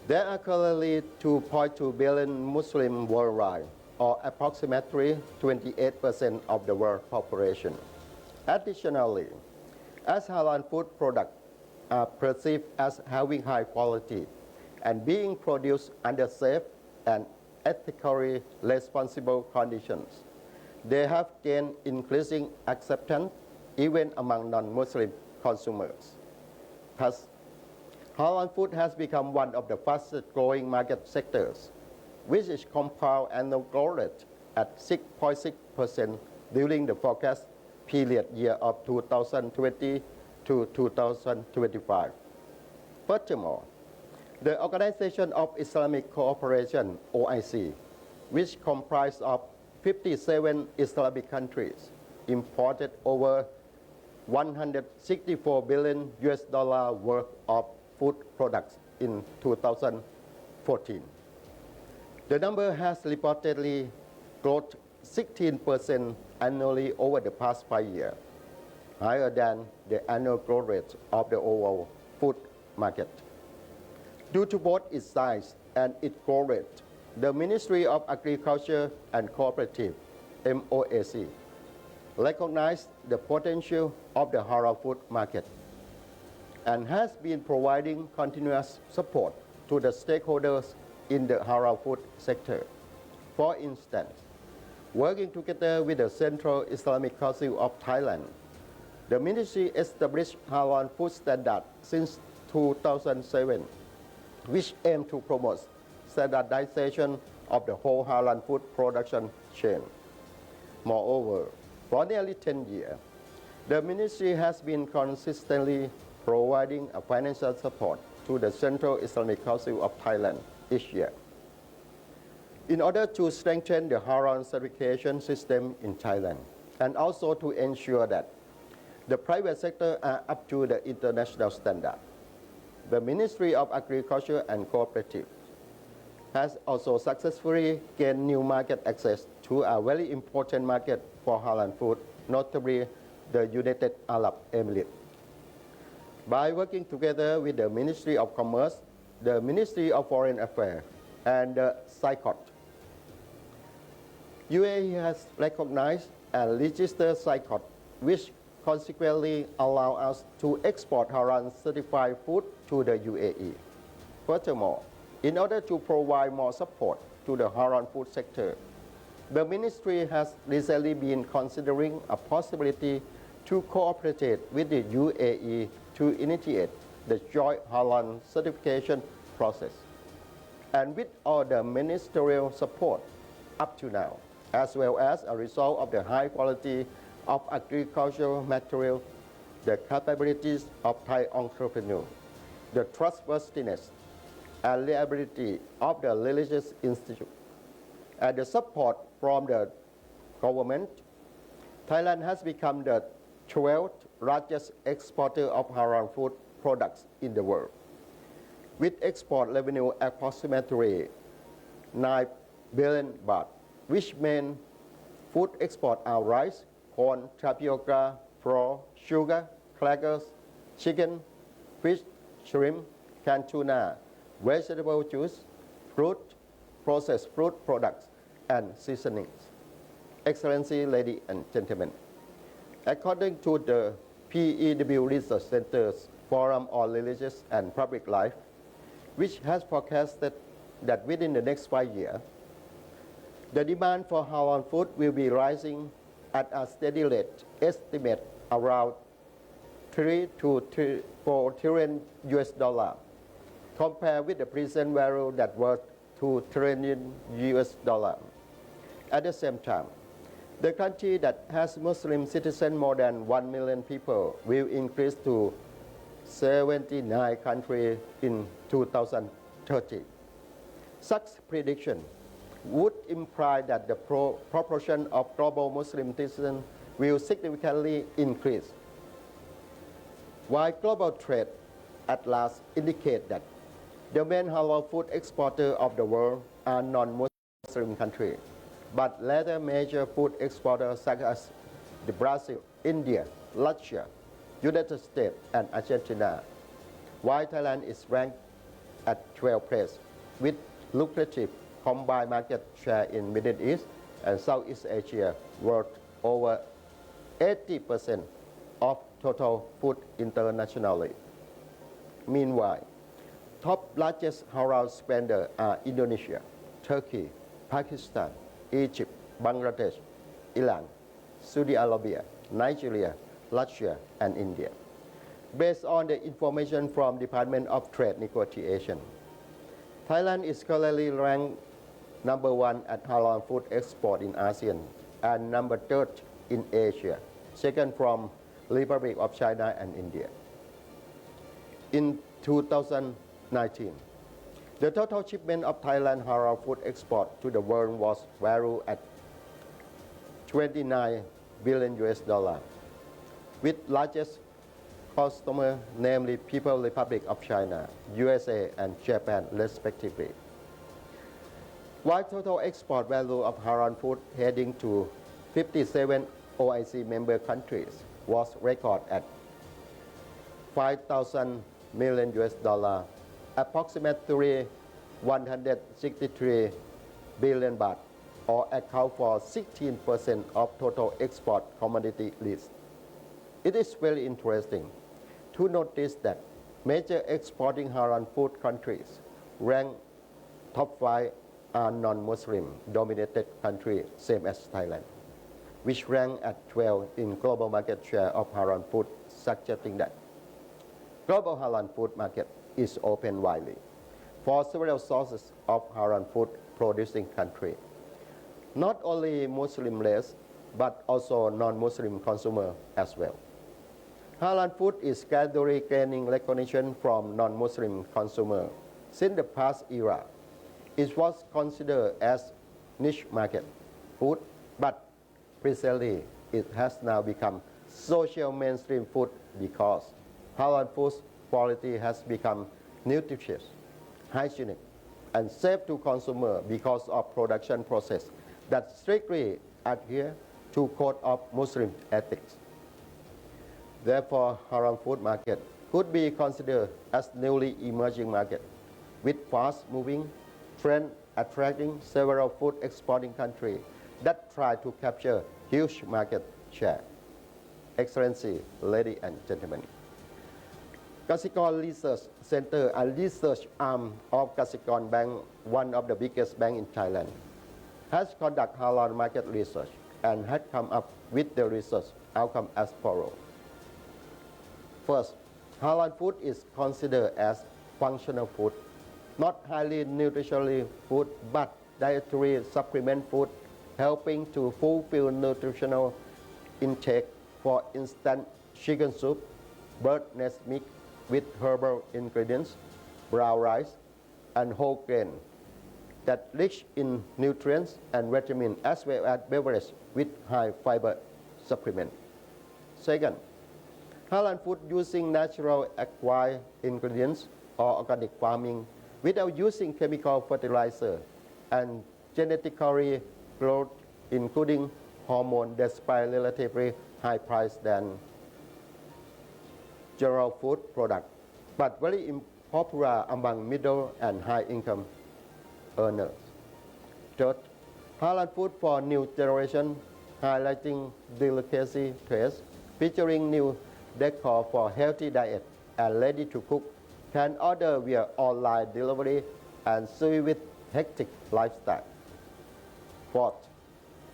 there are currently 2.2 billion Muslims worldwide, or approximately 28% of the world population. Additionally, as halal food products are perceived as having high quality and being produced under safe and ethically responsible conditions, they have gained increasing acceptance even among non-Muslim consumers. Thus, halal food has become one of the fastest growing market sectors, which is compound annual growth rate at 6.6% during the forecast period year of 2020 to 2025. Furthermore, the Organization of Islamic Cooperation, OIC, which comprises of 57 Islamic countries, imported over $164 billion worth of food products in 2014. The number has reportedly grown 16% annually over the past 5 years, higher than the annual growth rate of the overall food market. Due to both its size and its growth rate, the Ministry of Agriculture and Cooperative, MOAC, recognized the potential of the halal food market and has been providing continuous support to the stakeholders in the halal food sector. For instance, working together with the Central Islamic Council of Thailand, the ministry established halal food standard since 2007, which aim to promote standardization of the whole halal food production chain. Moreover, for nearly 10 years, the ministry has been consistently providing a financial support to the Central Islamic Council of Thailand each year. In order to strengthen the halal certification system in Thailand, and also to ensure that the private sector are up to the international standard, the Ministry of Agriculture and Cooperative has also successfully gained new market access to a very important market for halal food, notably the United Arab Emirates. By working together with the Ministry of Commerce, the Ministry of Foreign Affairs, and the CICOT, UAE has recognized and registered CICOT, which consequently allow us to export halal certified food to the UAE. Furthermore, in order to provide more support to the halal food sector, the ministry has recently been considering a possibility to cooperate with the UAE to initiate the joint halal certification process. And with all the ministerial support up to now, as well as a result of the high quality of agricultural material, the capabilities of Thai entrepreneurs, the trustworthiness and reliability of the religious institute, and the support from the government, Thailand has become the 12th largest exporter of halal food products in the world, with export revenue approximately 9 billion baht, which means food export are rice, corn, tapioca, flour, sugar, crackers, chicken, fish, shrimp, canned tuna, vegetable juice, fruit, processed fruit products, and seasonings. Excellency, ladies and gentlemen, according to the PEW Research Center's Forum on Religious and Public Life, which has forecasted that within the next 5 years, the demand for halal food will be rising at a steady rate, estimate around 3 to 4 trillion US dollar, compared with the present value that worth 2 trillion US dollar. At the same time, the country that has Muslim citizens more than 1 million people will increase to 79 countries in 2030. Such prediction would imply that the proportion of global Muslim citizens will significantly increase. While global trade at last indicate that the main halal food exporters of the world are non-Muslim countries, but later major food exporters such as Brazil, India, Russia, United States, and Argentina, while Thailand is ranked at 12th place with lucrative combined market share in Middle East and Southeast Asia worth over 80% of total food internationally. Meanwhile, top largest halal spenders are Indonesia, Turkey, Pakistan, Egypt, Bangladesh, Iran, Saudi Arabia, Nigeria, Russia, and India. Based on the information from Department of Trade Negotiation, Thailand is currently ranked number 1 at halal food export in ASEAN and number 3rd in Asia, second from Republic of China and India. In 2019, the total shipment of Thailand halal food export to the world was valued at 29 billion US dollar, with largest customer, namely People's Republic of China, USA, and Japan, respectively. While total export value of halal food heading to 57 OIC member countries was recorded at 5,000 million US dollar, approximately 163 billion baht, or account for 16% of total export commodity list. It is very interesting to notice that Major exporting halal food countries rank top 5 are non-Muslim dominated countries, same as Thailand, which rank at 12 in global market share of halal food, suggesting that global halal food market is open widely for several sources of halal food producing country. Not only Muslim race, but also non-Muslim consumer as well. Halal food is gradually gaining recognition from non-Muslim consumer. Since the past era, it was considered as niche market food, but presently it has now become social mainstream food because halal food quality has become nutritious, hygienic, and safe to consumer because of production process that strictly adhere to code of Muslim ethics. Therefore, halal food market could be considered as newly emerging market with fast-moving trend attracting several food exporting countries that try to capture huge market share. Excellency, ladies and gentlemen, Kasikorn Research Center, a research arm of Kasikorn Bank, one of the biggest banks in Thailand, has conducted halal market research and had come up with the research outcome as follows. First, halal food is considered as functional food, not highly nutritional food, but dietary supplement food, helping to fulfill nutritional intake. For instance, chicken soup, bird nest meat with herbal ingredients, brown rice, and whole grain that rich in nutrients and vitamins, as well as beverage with high fiber supplement. Second, halal food using natural acquired ingredients or organic farming without using chemical fertilizer and genetically growth, including hormone, despite relatively high price than general food product, but very popular among middle and high income earners. Third, halal food for new generation, highlighting delicacy taste, featuring new decor for healthy diet and ready to cook, can order via online delivery and suit with hectic lifestyle. Fourth,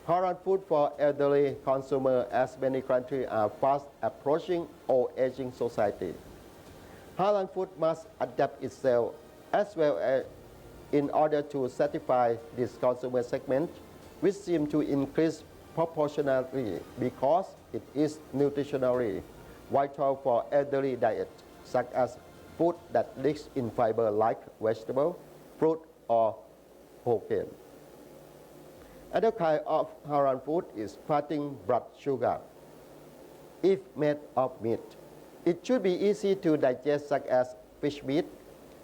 halal food for elderly consumer, as many countries are fast approaching old aging society. Halal food must adapt itself as well as in order to satisfy this consumer segment, which seems to increase proportionally because it is nutritionally vital for elderly diet, such as food that rich in fiber like vegetable, fruit, or whole grain. Another kind of halal food is fattening blood sugar. If made of meat, it should be easy to digest, such as fish meat,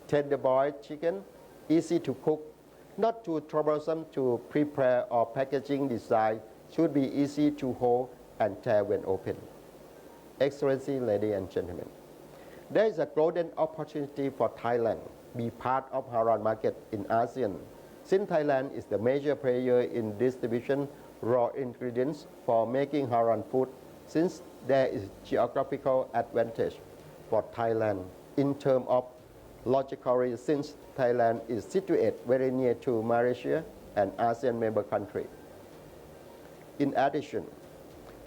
tender boiled chicken, easy to cook, not too troublesome to prepare, or packaging design should be easy to hold and tear when open. Excellency, ladies and gentlemen, there is a golden opportunity for Thailand to be part of halal market in ASEAN, since Thailand is the major player in distribution raw ingredients for making halal food, since there is geographical advantage for Thailand in terms of logically, since Thailand is situated very near to Malaysia and ASEAN member country. In addition,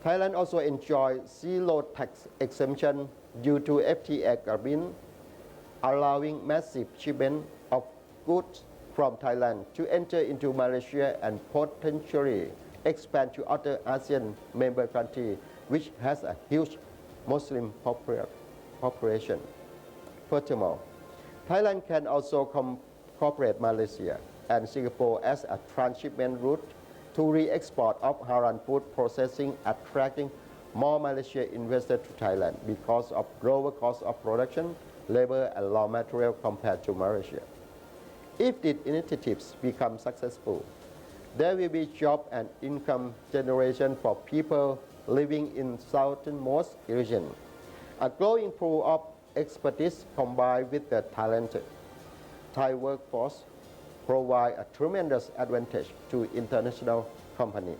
Thailand also enjoys zero tax exemption due to FTA agreement, allowing massive shipment of goods from Thailand to enter into Malaysia and potentially expand to other ASEAN member countries, which has a huge Muslim population. Furthermore, Thailand can also cooperate Malaysia and Singapore as a transshipment route to re-export of halal food processing, attracting more Malaysian investors to Thailand because of lower cost of production, labor, and raw material compared to Malaysia. If these initiatives become successful, there will be job and income generation for people living in southernmost region. A growing pool of expertise combined with the talented Thai workforce provide a tremendous advantage to international companies.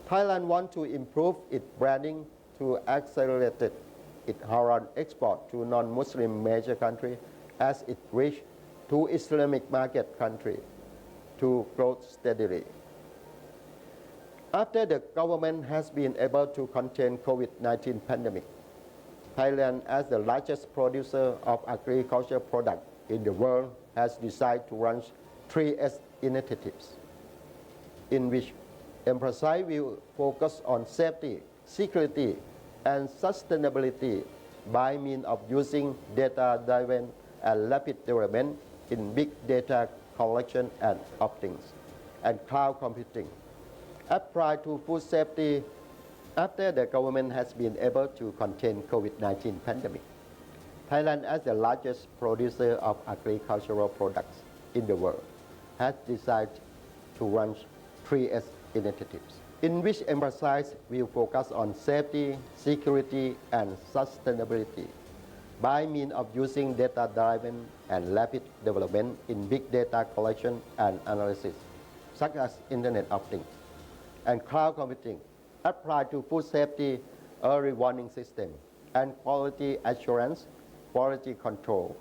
Thailand wants to improve its branding through accelerated its Halal export to non-Muslim major countries as it reached to Islamic market countries to grow steadily. After the government has been able to contain COVID-19 pandemic, Thailand, as the largest producer of agricultural products in the world, has decided to launch 3S initiatives, in which emphasize will focus on safety, security, and sustainability by means of using data-driven and rapid development in big data collection and opting, and cloud computing. Applied to food safety after the government has been able to contain COVID-19 pandemic. Thailand, as the largest producer of agricultural products in the world, has decided to launch 3S initiatives, in which emphasize will focus on safety, security, and sustainability by means of using data-driven and rapid development in big data collection and analysis, such as Internet of Things and cloud computing, applied to food safety, early warning system, and quality assurance, quality control,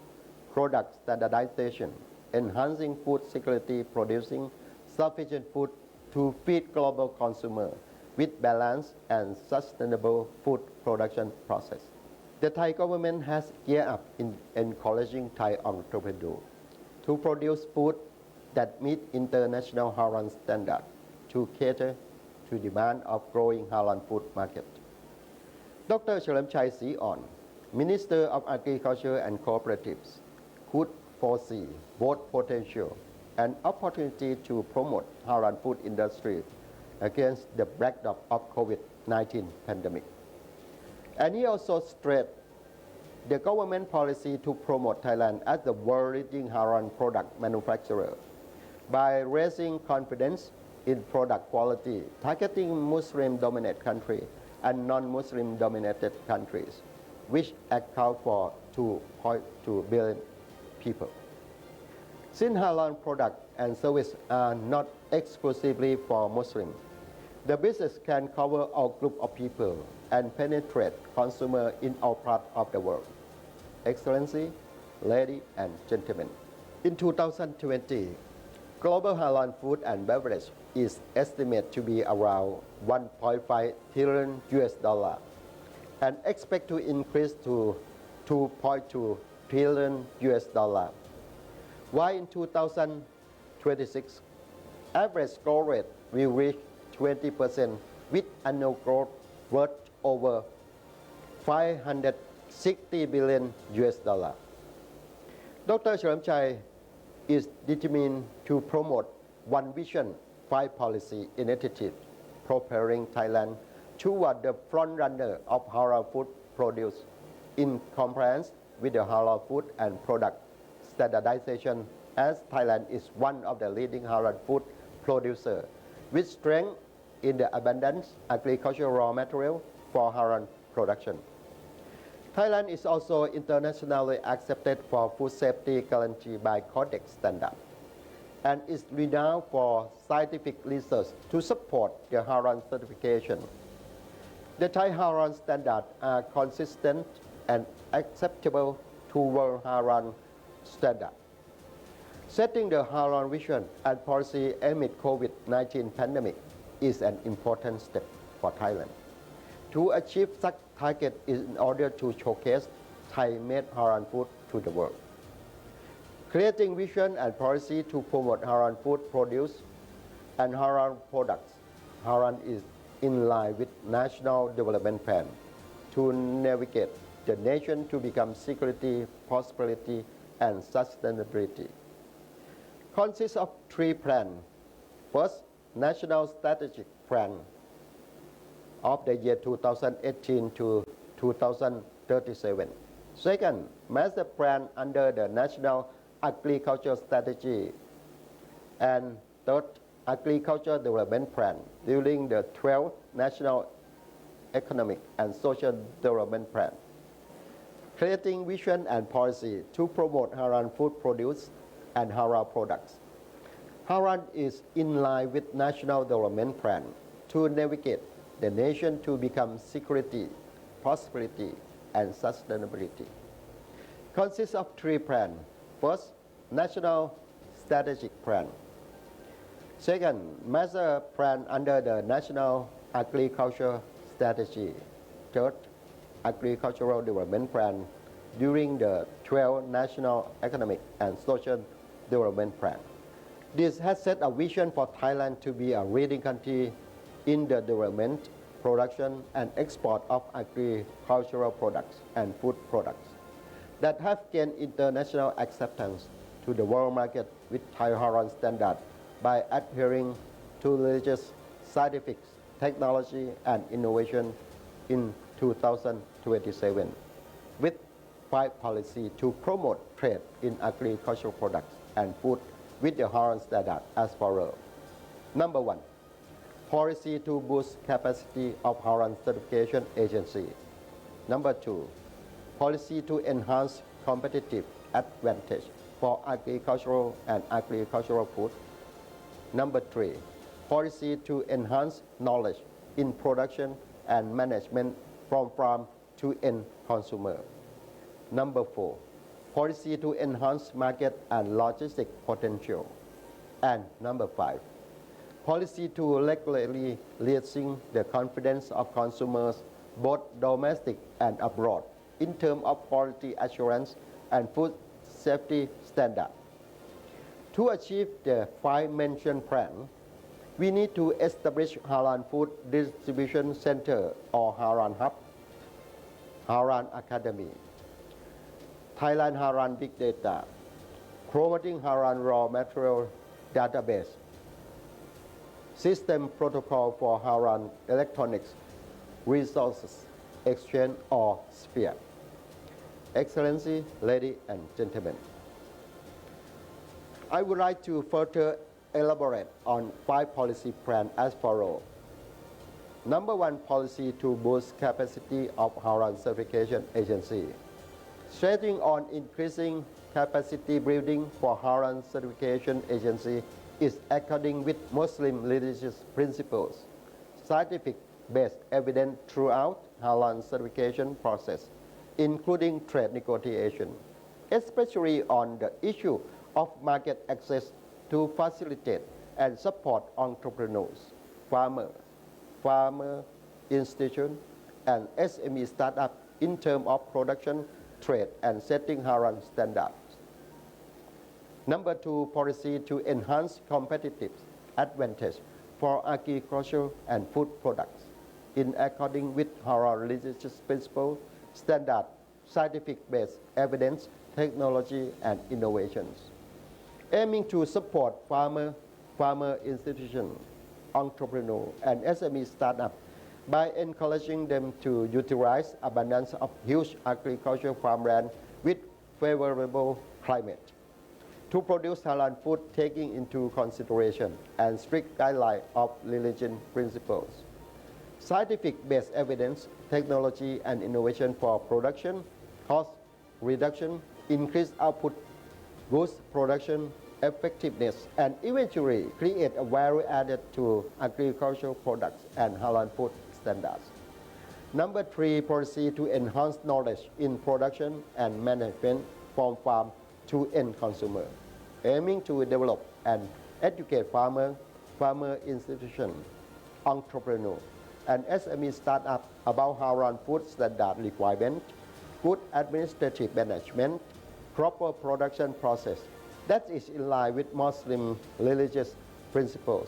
product standardization, enhancing food security, producing sufficient food to feed global consumers with balanced and sustainable food production process. The Thai government has geared up in encouraging Thai entrepreneurs to produce food that meet international Halal standards to cater to demand of growing Halal food market. Dr. Chalermchai Sriorn, Minister of Agriculture and Cooperatives, could foresee both potential and opportunity to promote Halal food industry against the backdrop of COVID-19 pandemic. And he also stressed the government policy to promote Thailand as the world-leading Halal product manufacturer by raising confidence in product quality, targeting Muslim-dominated countries and non-Muslim dominated countries, which account for 2.2 billion people. Since Halal products and services are not exclusively for Muslims, the business can cover all group of people and penetrate consumers in all parts of the world. Excellency, ladies and gentlemen, in 2020, global Halal food and beverage is estimated to be around $1.5 trillion and expect to increase to $2.2 trillion. While in 2026, average growth rate will reach 20% with annual growth worth over $560 billion. Dr. Chalermchai is determined to promote One Vision 5 policy initiative, propelling Thailand toward the front runner of Halal food produce in compliance with the Halal food and product standardization, as Thailand is one of the leading Halal food producers with strength in the abundant agricultural raw material for Halal production. Thailand is also internationally accepted for food safety guarantee by Codex standard and is renowned for scientific research to support the Halal certification. The Thai Halal standards are consistent and acceptable to world Halal standard. Setting the Halal vision and policy amid COVID-19 pandemic is an important step for Thailand. To achieve such target is in order to showcase Thai-made Halal food to the world. Creating vision and policy to promote Halal food produce and Halal products. Halal is in line with National Development Plan to navigate the nation to become security, prosperity, and sustainability. Consists of 3 plans. First, National Strategic Plan of the year 2018 to 2037. Second, Master Plan under the National Agriculture Strategy. And third, Agriculture Development Plan during the 12th National Economic and Social Development Plan. Creating vision and policy to promote Halal food produce and Halal products. Halal is in line with National Development Plan to navigate the nation to become security, prosperity, and sustainability. Consists of 3 plans. First, National Strategic Plan. Second, Master Plan under the National Agriculture Strategy. Third, Agricultural Development Plan during the 12th National Economic and Social Development Plan. This has set a vision for Thailand to be a leading country in the development, production, and export of agricultural products and food products that have gained international acceptance to the world market with Thai Halal standard by adhering to religious, scientific, technology, and innovation in 2027, with 5 policies to promote trade in agricultural products and food with the Halal standard as follows. Number 1, policy to boost capacity of Halal certification agency. Number 2, policy to enhance competitive advantage for agricultural and agricultural food. Number 3, policy to enhance knowledge in production and management from farm to end consumer. Number 4, policy to enhance market and logistic potential. And number 5, policy to regularly raising the confidence of consumers, both domestic and abroad, in terms of quality assurance and food safety standard. To achieve the 5 mentioned plans, we need to establish Halal Food Distribution Center or Halal Hub, Halal Academy, Thailand Halal Big Data, promoting Halal raw material database, system protocol for Halal electronics resources exchange or sphere. Excellency, ladies and gentlemen, I would like to further elaborate on 5 policy plans as follows. Number 1, policy to boost capacity of Halal certification agency. Stressing on increasing capacity building for Halal certification agency is according with Muslim religious principles, scientific-based evidence throughout Halal certification process, including trade negotiation, especially on the issue of market access to facilitate and support entrepreneurs, farmer institutions, and SME startups in terms of production, trade, and setting Halal standards. Number 2, policy to enhance competitive advantage for agriculture and food products in according with Halal religious principles, standard, scientific-based evidence, technology, and innovations. Aiming to support farmer institutions, entrepreneurs, and SME startups by encouraging them to utilize abundance of huge agricultural farmland with favorable climate to produce Halal food taking into consideration and strict guidelines of religion principles. Scientific-based evidence, technology, and innovation for production, cost reduction, increased output, boost production effectiveness, and eventually create a value added to agricultural products and Halal food standards. Number 3, policy to enhance knowledge in production and management from farm to end consumer, aiming to develop and educate farmer institutions, entrepreneurs, and SME startups about Halal food standard requirement, good administrative management, proper production process that is in line with Muslim religious principles,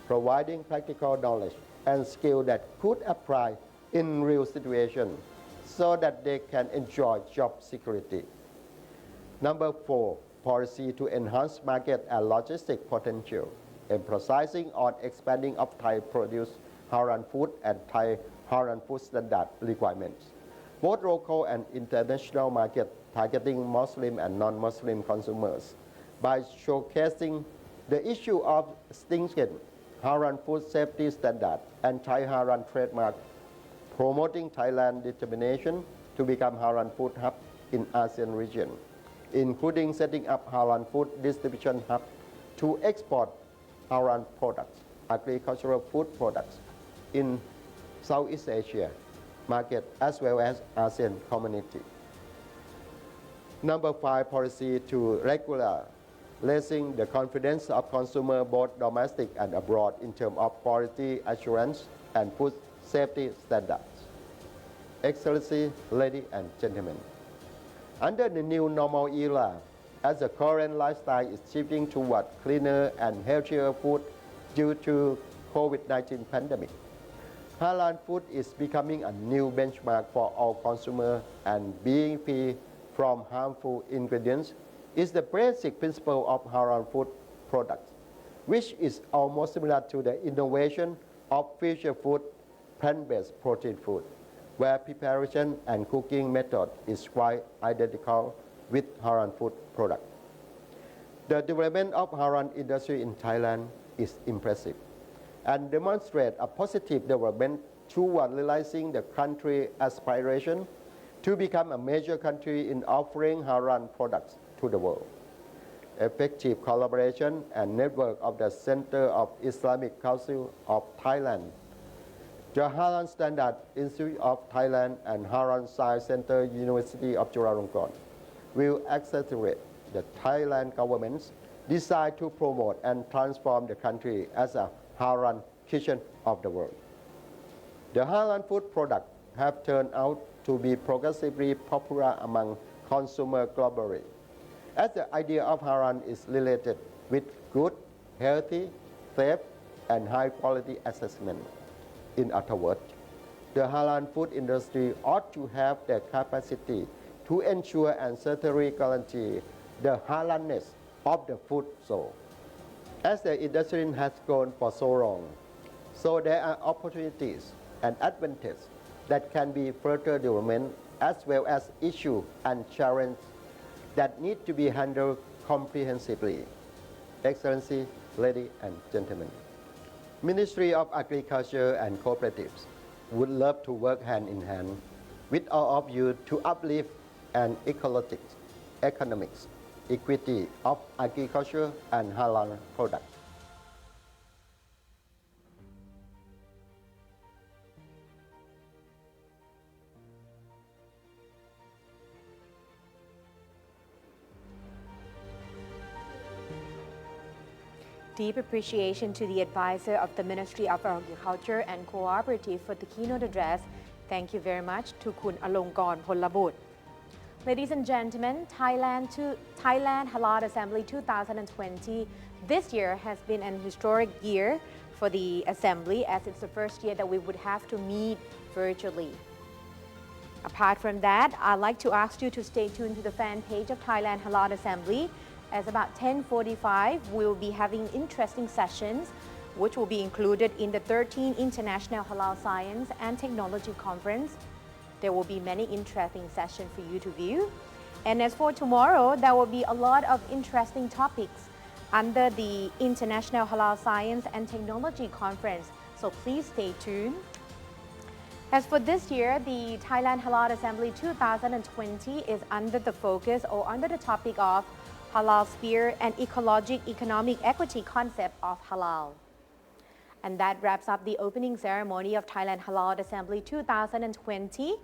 providing practical knowledge and skill that could apply in real situations so that they can enjoy job security. Number 4, policy to enhance market and logistic potential, emphasizing on expanding of Thai produce Halal food and Thai Halal food standard requirements, both local and international market targeting Muslim and non-Muslim consumers by showcasing the issue of stringent Halal food safety standard and Thai Halal trademark, promoting Thailand's determination to become Halal food hub in ASEAN region, including setting up Halal food distribution hub to export Halal products, agricultural food products in Southeast Asia, market as well as ASEAN community. Number 5, policy to regular raising the confidence of consumer both domestic and abroad in terms of quality assurance and food safety standards. Excellency, ladies and gentlemen, under the new normal era, as the current lifestyle is shifting toward cleaner and healthier food due to COVID-19 pandemic, Halal food is becoming a new benchmark for all consumers, and being free from harmful ingredients is the basic principle of Halal food products, which is almost similar to the innovation of future food, plant-based protein food, where preparation and cooking method is quite identical with Halal food product. The development of Halal industry in Thailand is impressive and demonstrate a positive development toward realizing the country's aspiration to become a major country in offering Halal products to the world. Effective collaboration and network of the Center of Islamic Council of Thailand, the Halal Standard Institute of Thailand, and Halal Science Center, University of Chulalongkorn, will accelerate the Thailand government's desire to promote and transform the country as a Halal kitchen of the world. The Halal food products have turned out to be progressively popular among consumers globally, as the idea of Halal is related with good, healthy, safe, and high-quality assessment. In other words, the Halal food industry ought to have the capacity to ensure and certainly guarantee the halalness of the food sold. As the industry has grown for so long, so there are opportunities and advantages that can be further development, as well as issues and challenges that need to be handled comprehensively. Excellency, ladies and gentlemen, Ministry of Agriculture and Cooperatives would love to work hand in hand with all of you to uplift an ecologic, economics, equity of agriculture and Halal products. Deep appreciation to the advisor of the Ministry of Agriculture and Cooperative for the keynote address. Thank you very much to Kun Alongkorn Polabut. Ladies and gentlemen, Thailand Halal Assembly 2020 this year has been an historic year for the Assembly, as it's the first year that we would have to meet virtually. Apart from that, I'd like to ask you to stay tuned to the fan page of Thailand Halal Assembly, as about 10:45 we'll be having interesting sessions which will be included in the 13th International Halal Science and Technology Conference. There will be many interesting sessions for you to view. And as for tomorrow, there will be a lot of interesting topics under the International Halal Science and Technology Conference, so please stay tuned. As for this year, the Thailand Halal Assembly 2020 is under the focus or under the topic of Halal Sphere and Ecologic Economic Equity Concept of Halal. And that wraps up the opening ceremony of Thailand Halal Assembly 2020.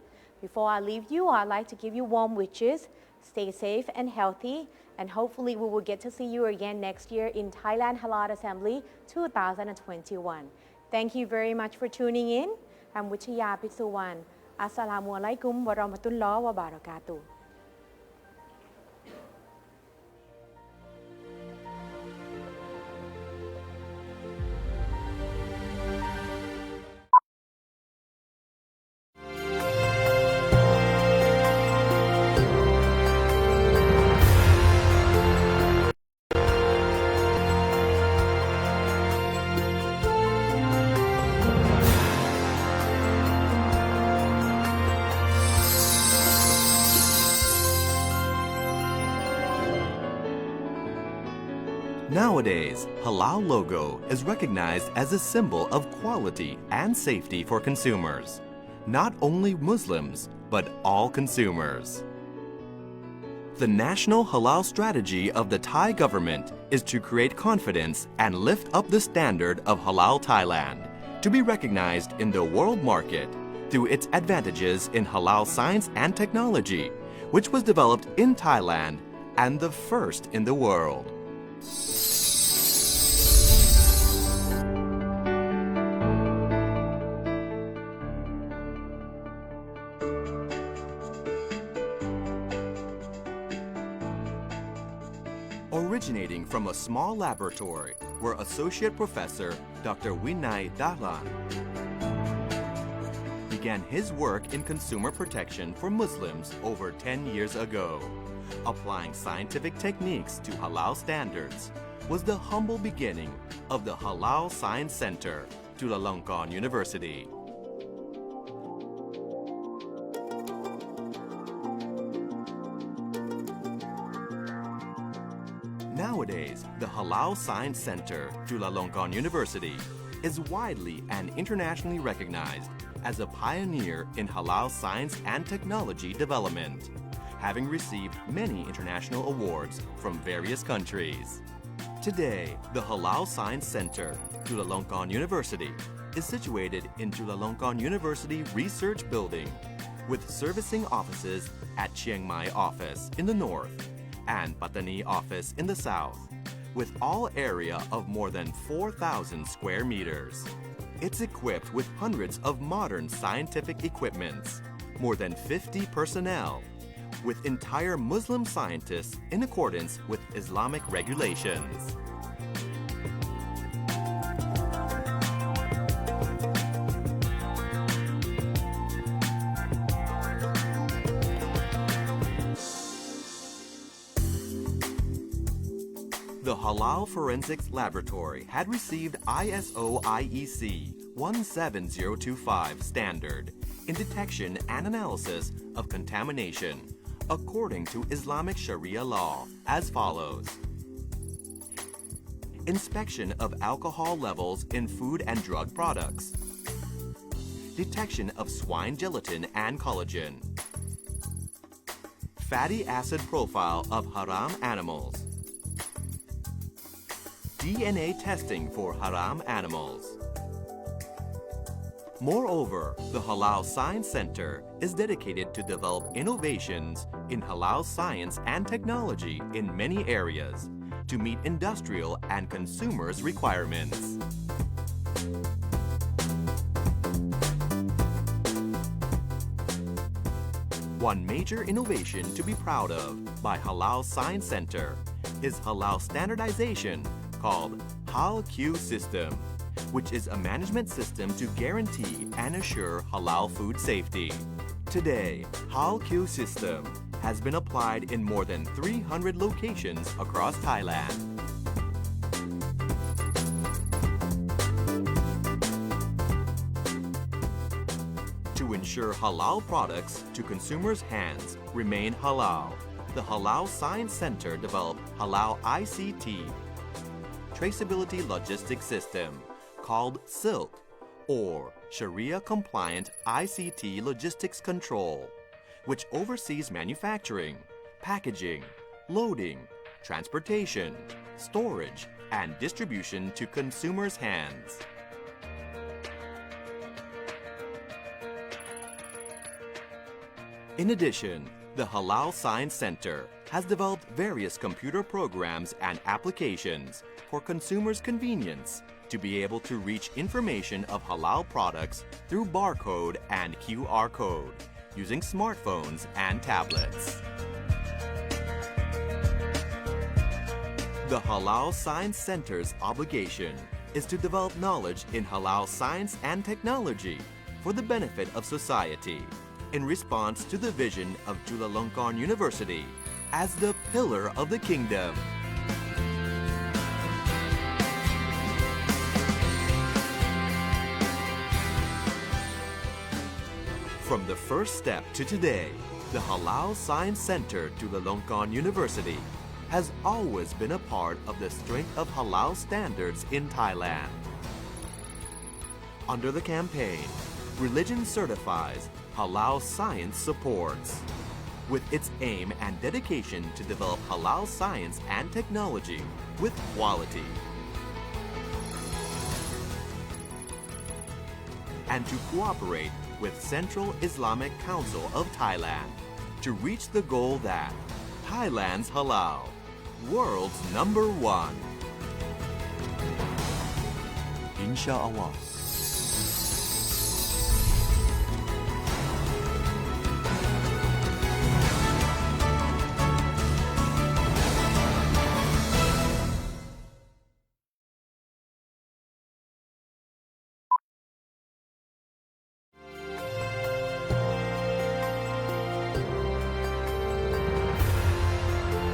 Before I leave you, I'd like to give you warm wishes. Stay safe and healthy, and hopefully we will get to see you again next year in Thailand Halal Assembly 2021. Thank you very much for tuning in. I'm Wichaya Pitsuwan. Assalamu alaikum wa rahmatullahi wa barakatuh. Nowadays, Halal logo is recognized as a symbol of quality and safety for consumers. Not only Muslims, but all consumers. The national Halal strategy of the Thai government is to create confidence and lift up the standard of Halal Thailand to be recognized in the world market through its advantages in halal science and technology, which was developed in Thailand and the first in the world. Originating from a small laboratory where Associate Professor Dr. Vinay Dahlan began his work in consumer protection for Muslims over 10 years ago. Applying scientific techniques to halal standards was the humble beginning of the Halal Science Center, Chulalongkorn University. Nowadays, the Halal Science Center, Chulalongkorn University, is widely and internationally recognized as a pioneer in halal science and technology development, having received many international awards from various countries. Today, the Halal Science Center, Chulalongkorn University, is situated in Chulalongkorn University Research Building, with servicing offices at Chiang Mai office in the north and Pattani office in the south, with all area of more than 4,000 square meters. It's equipped with hundreds of modern scientific equipments, more than 50 personnel, with entire Muslim scientists in accordance with Islamic regulations. The Halal Forensics Laboratory had received ISO IEC 17025 standard in detection and analysis of contamination according to Islamic Sharia law as follows. Inspection of alcohol levels in food and drug products. Detection of swine gelatin and collagen. Fatty acid profile of haram animals. DNA testing for haram animals. Moreover, the Halal Science Center is dedicated to develop innovations in halal science and technology in many areas to meet industrial and consumers' requirements. One major innovation to be proud of by Halal Science Center is halal standardization called HAL-Q system, which is a management system to guarantee and assure halal food safety. Today, HAL-Q system has been applied in more than 300 locations across Thailand. To ensure halal products to consumers' hands remain halal, the Halal Science Center developed Halal ICT, Traceability Logistics System, called SILK, or Sharia-compliant ICT Logistics Control, which oversees manufacturing, packaging, loading, transportation, storage, and distribution to consumers' hands. In addition, the Halal Science Center has developed various computer programs and applications for consumers' convenience to be able to reach information of halal products through barcode and QR code using smartphones and tablets. The Halal Science Center's obligation is to develop knowledge in halal science and technology for the benefit of society in response to the vision of Chulalongkorn University as the pillar of the kingdom. From the first step to today, the Halal Science Center Chulalongkorn University has always been a part of the strength of halal standards in Thailand. Under the campaign, Religion Certifies, Halal Science Supports, with its aim and dedication to develop halal science and technology with quality, and to cooperate with Central Islamic Council of Thailand to reach the goal that Thailand's halal, world's #1. Inshallah.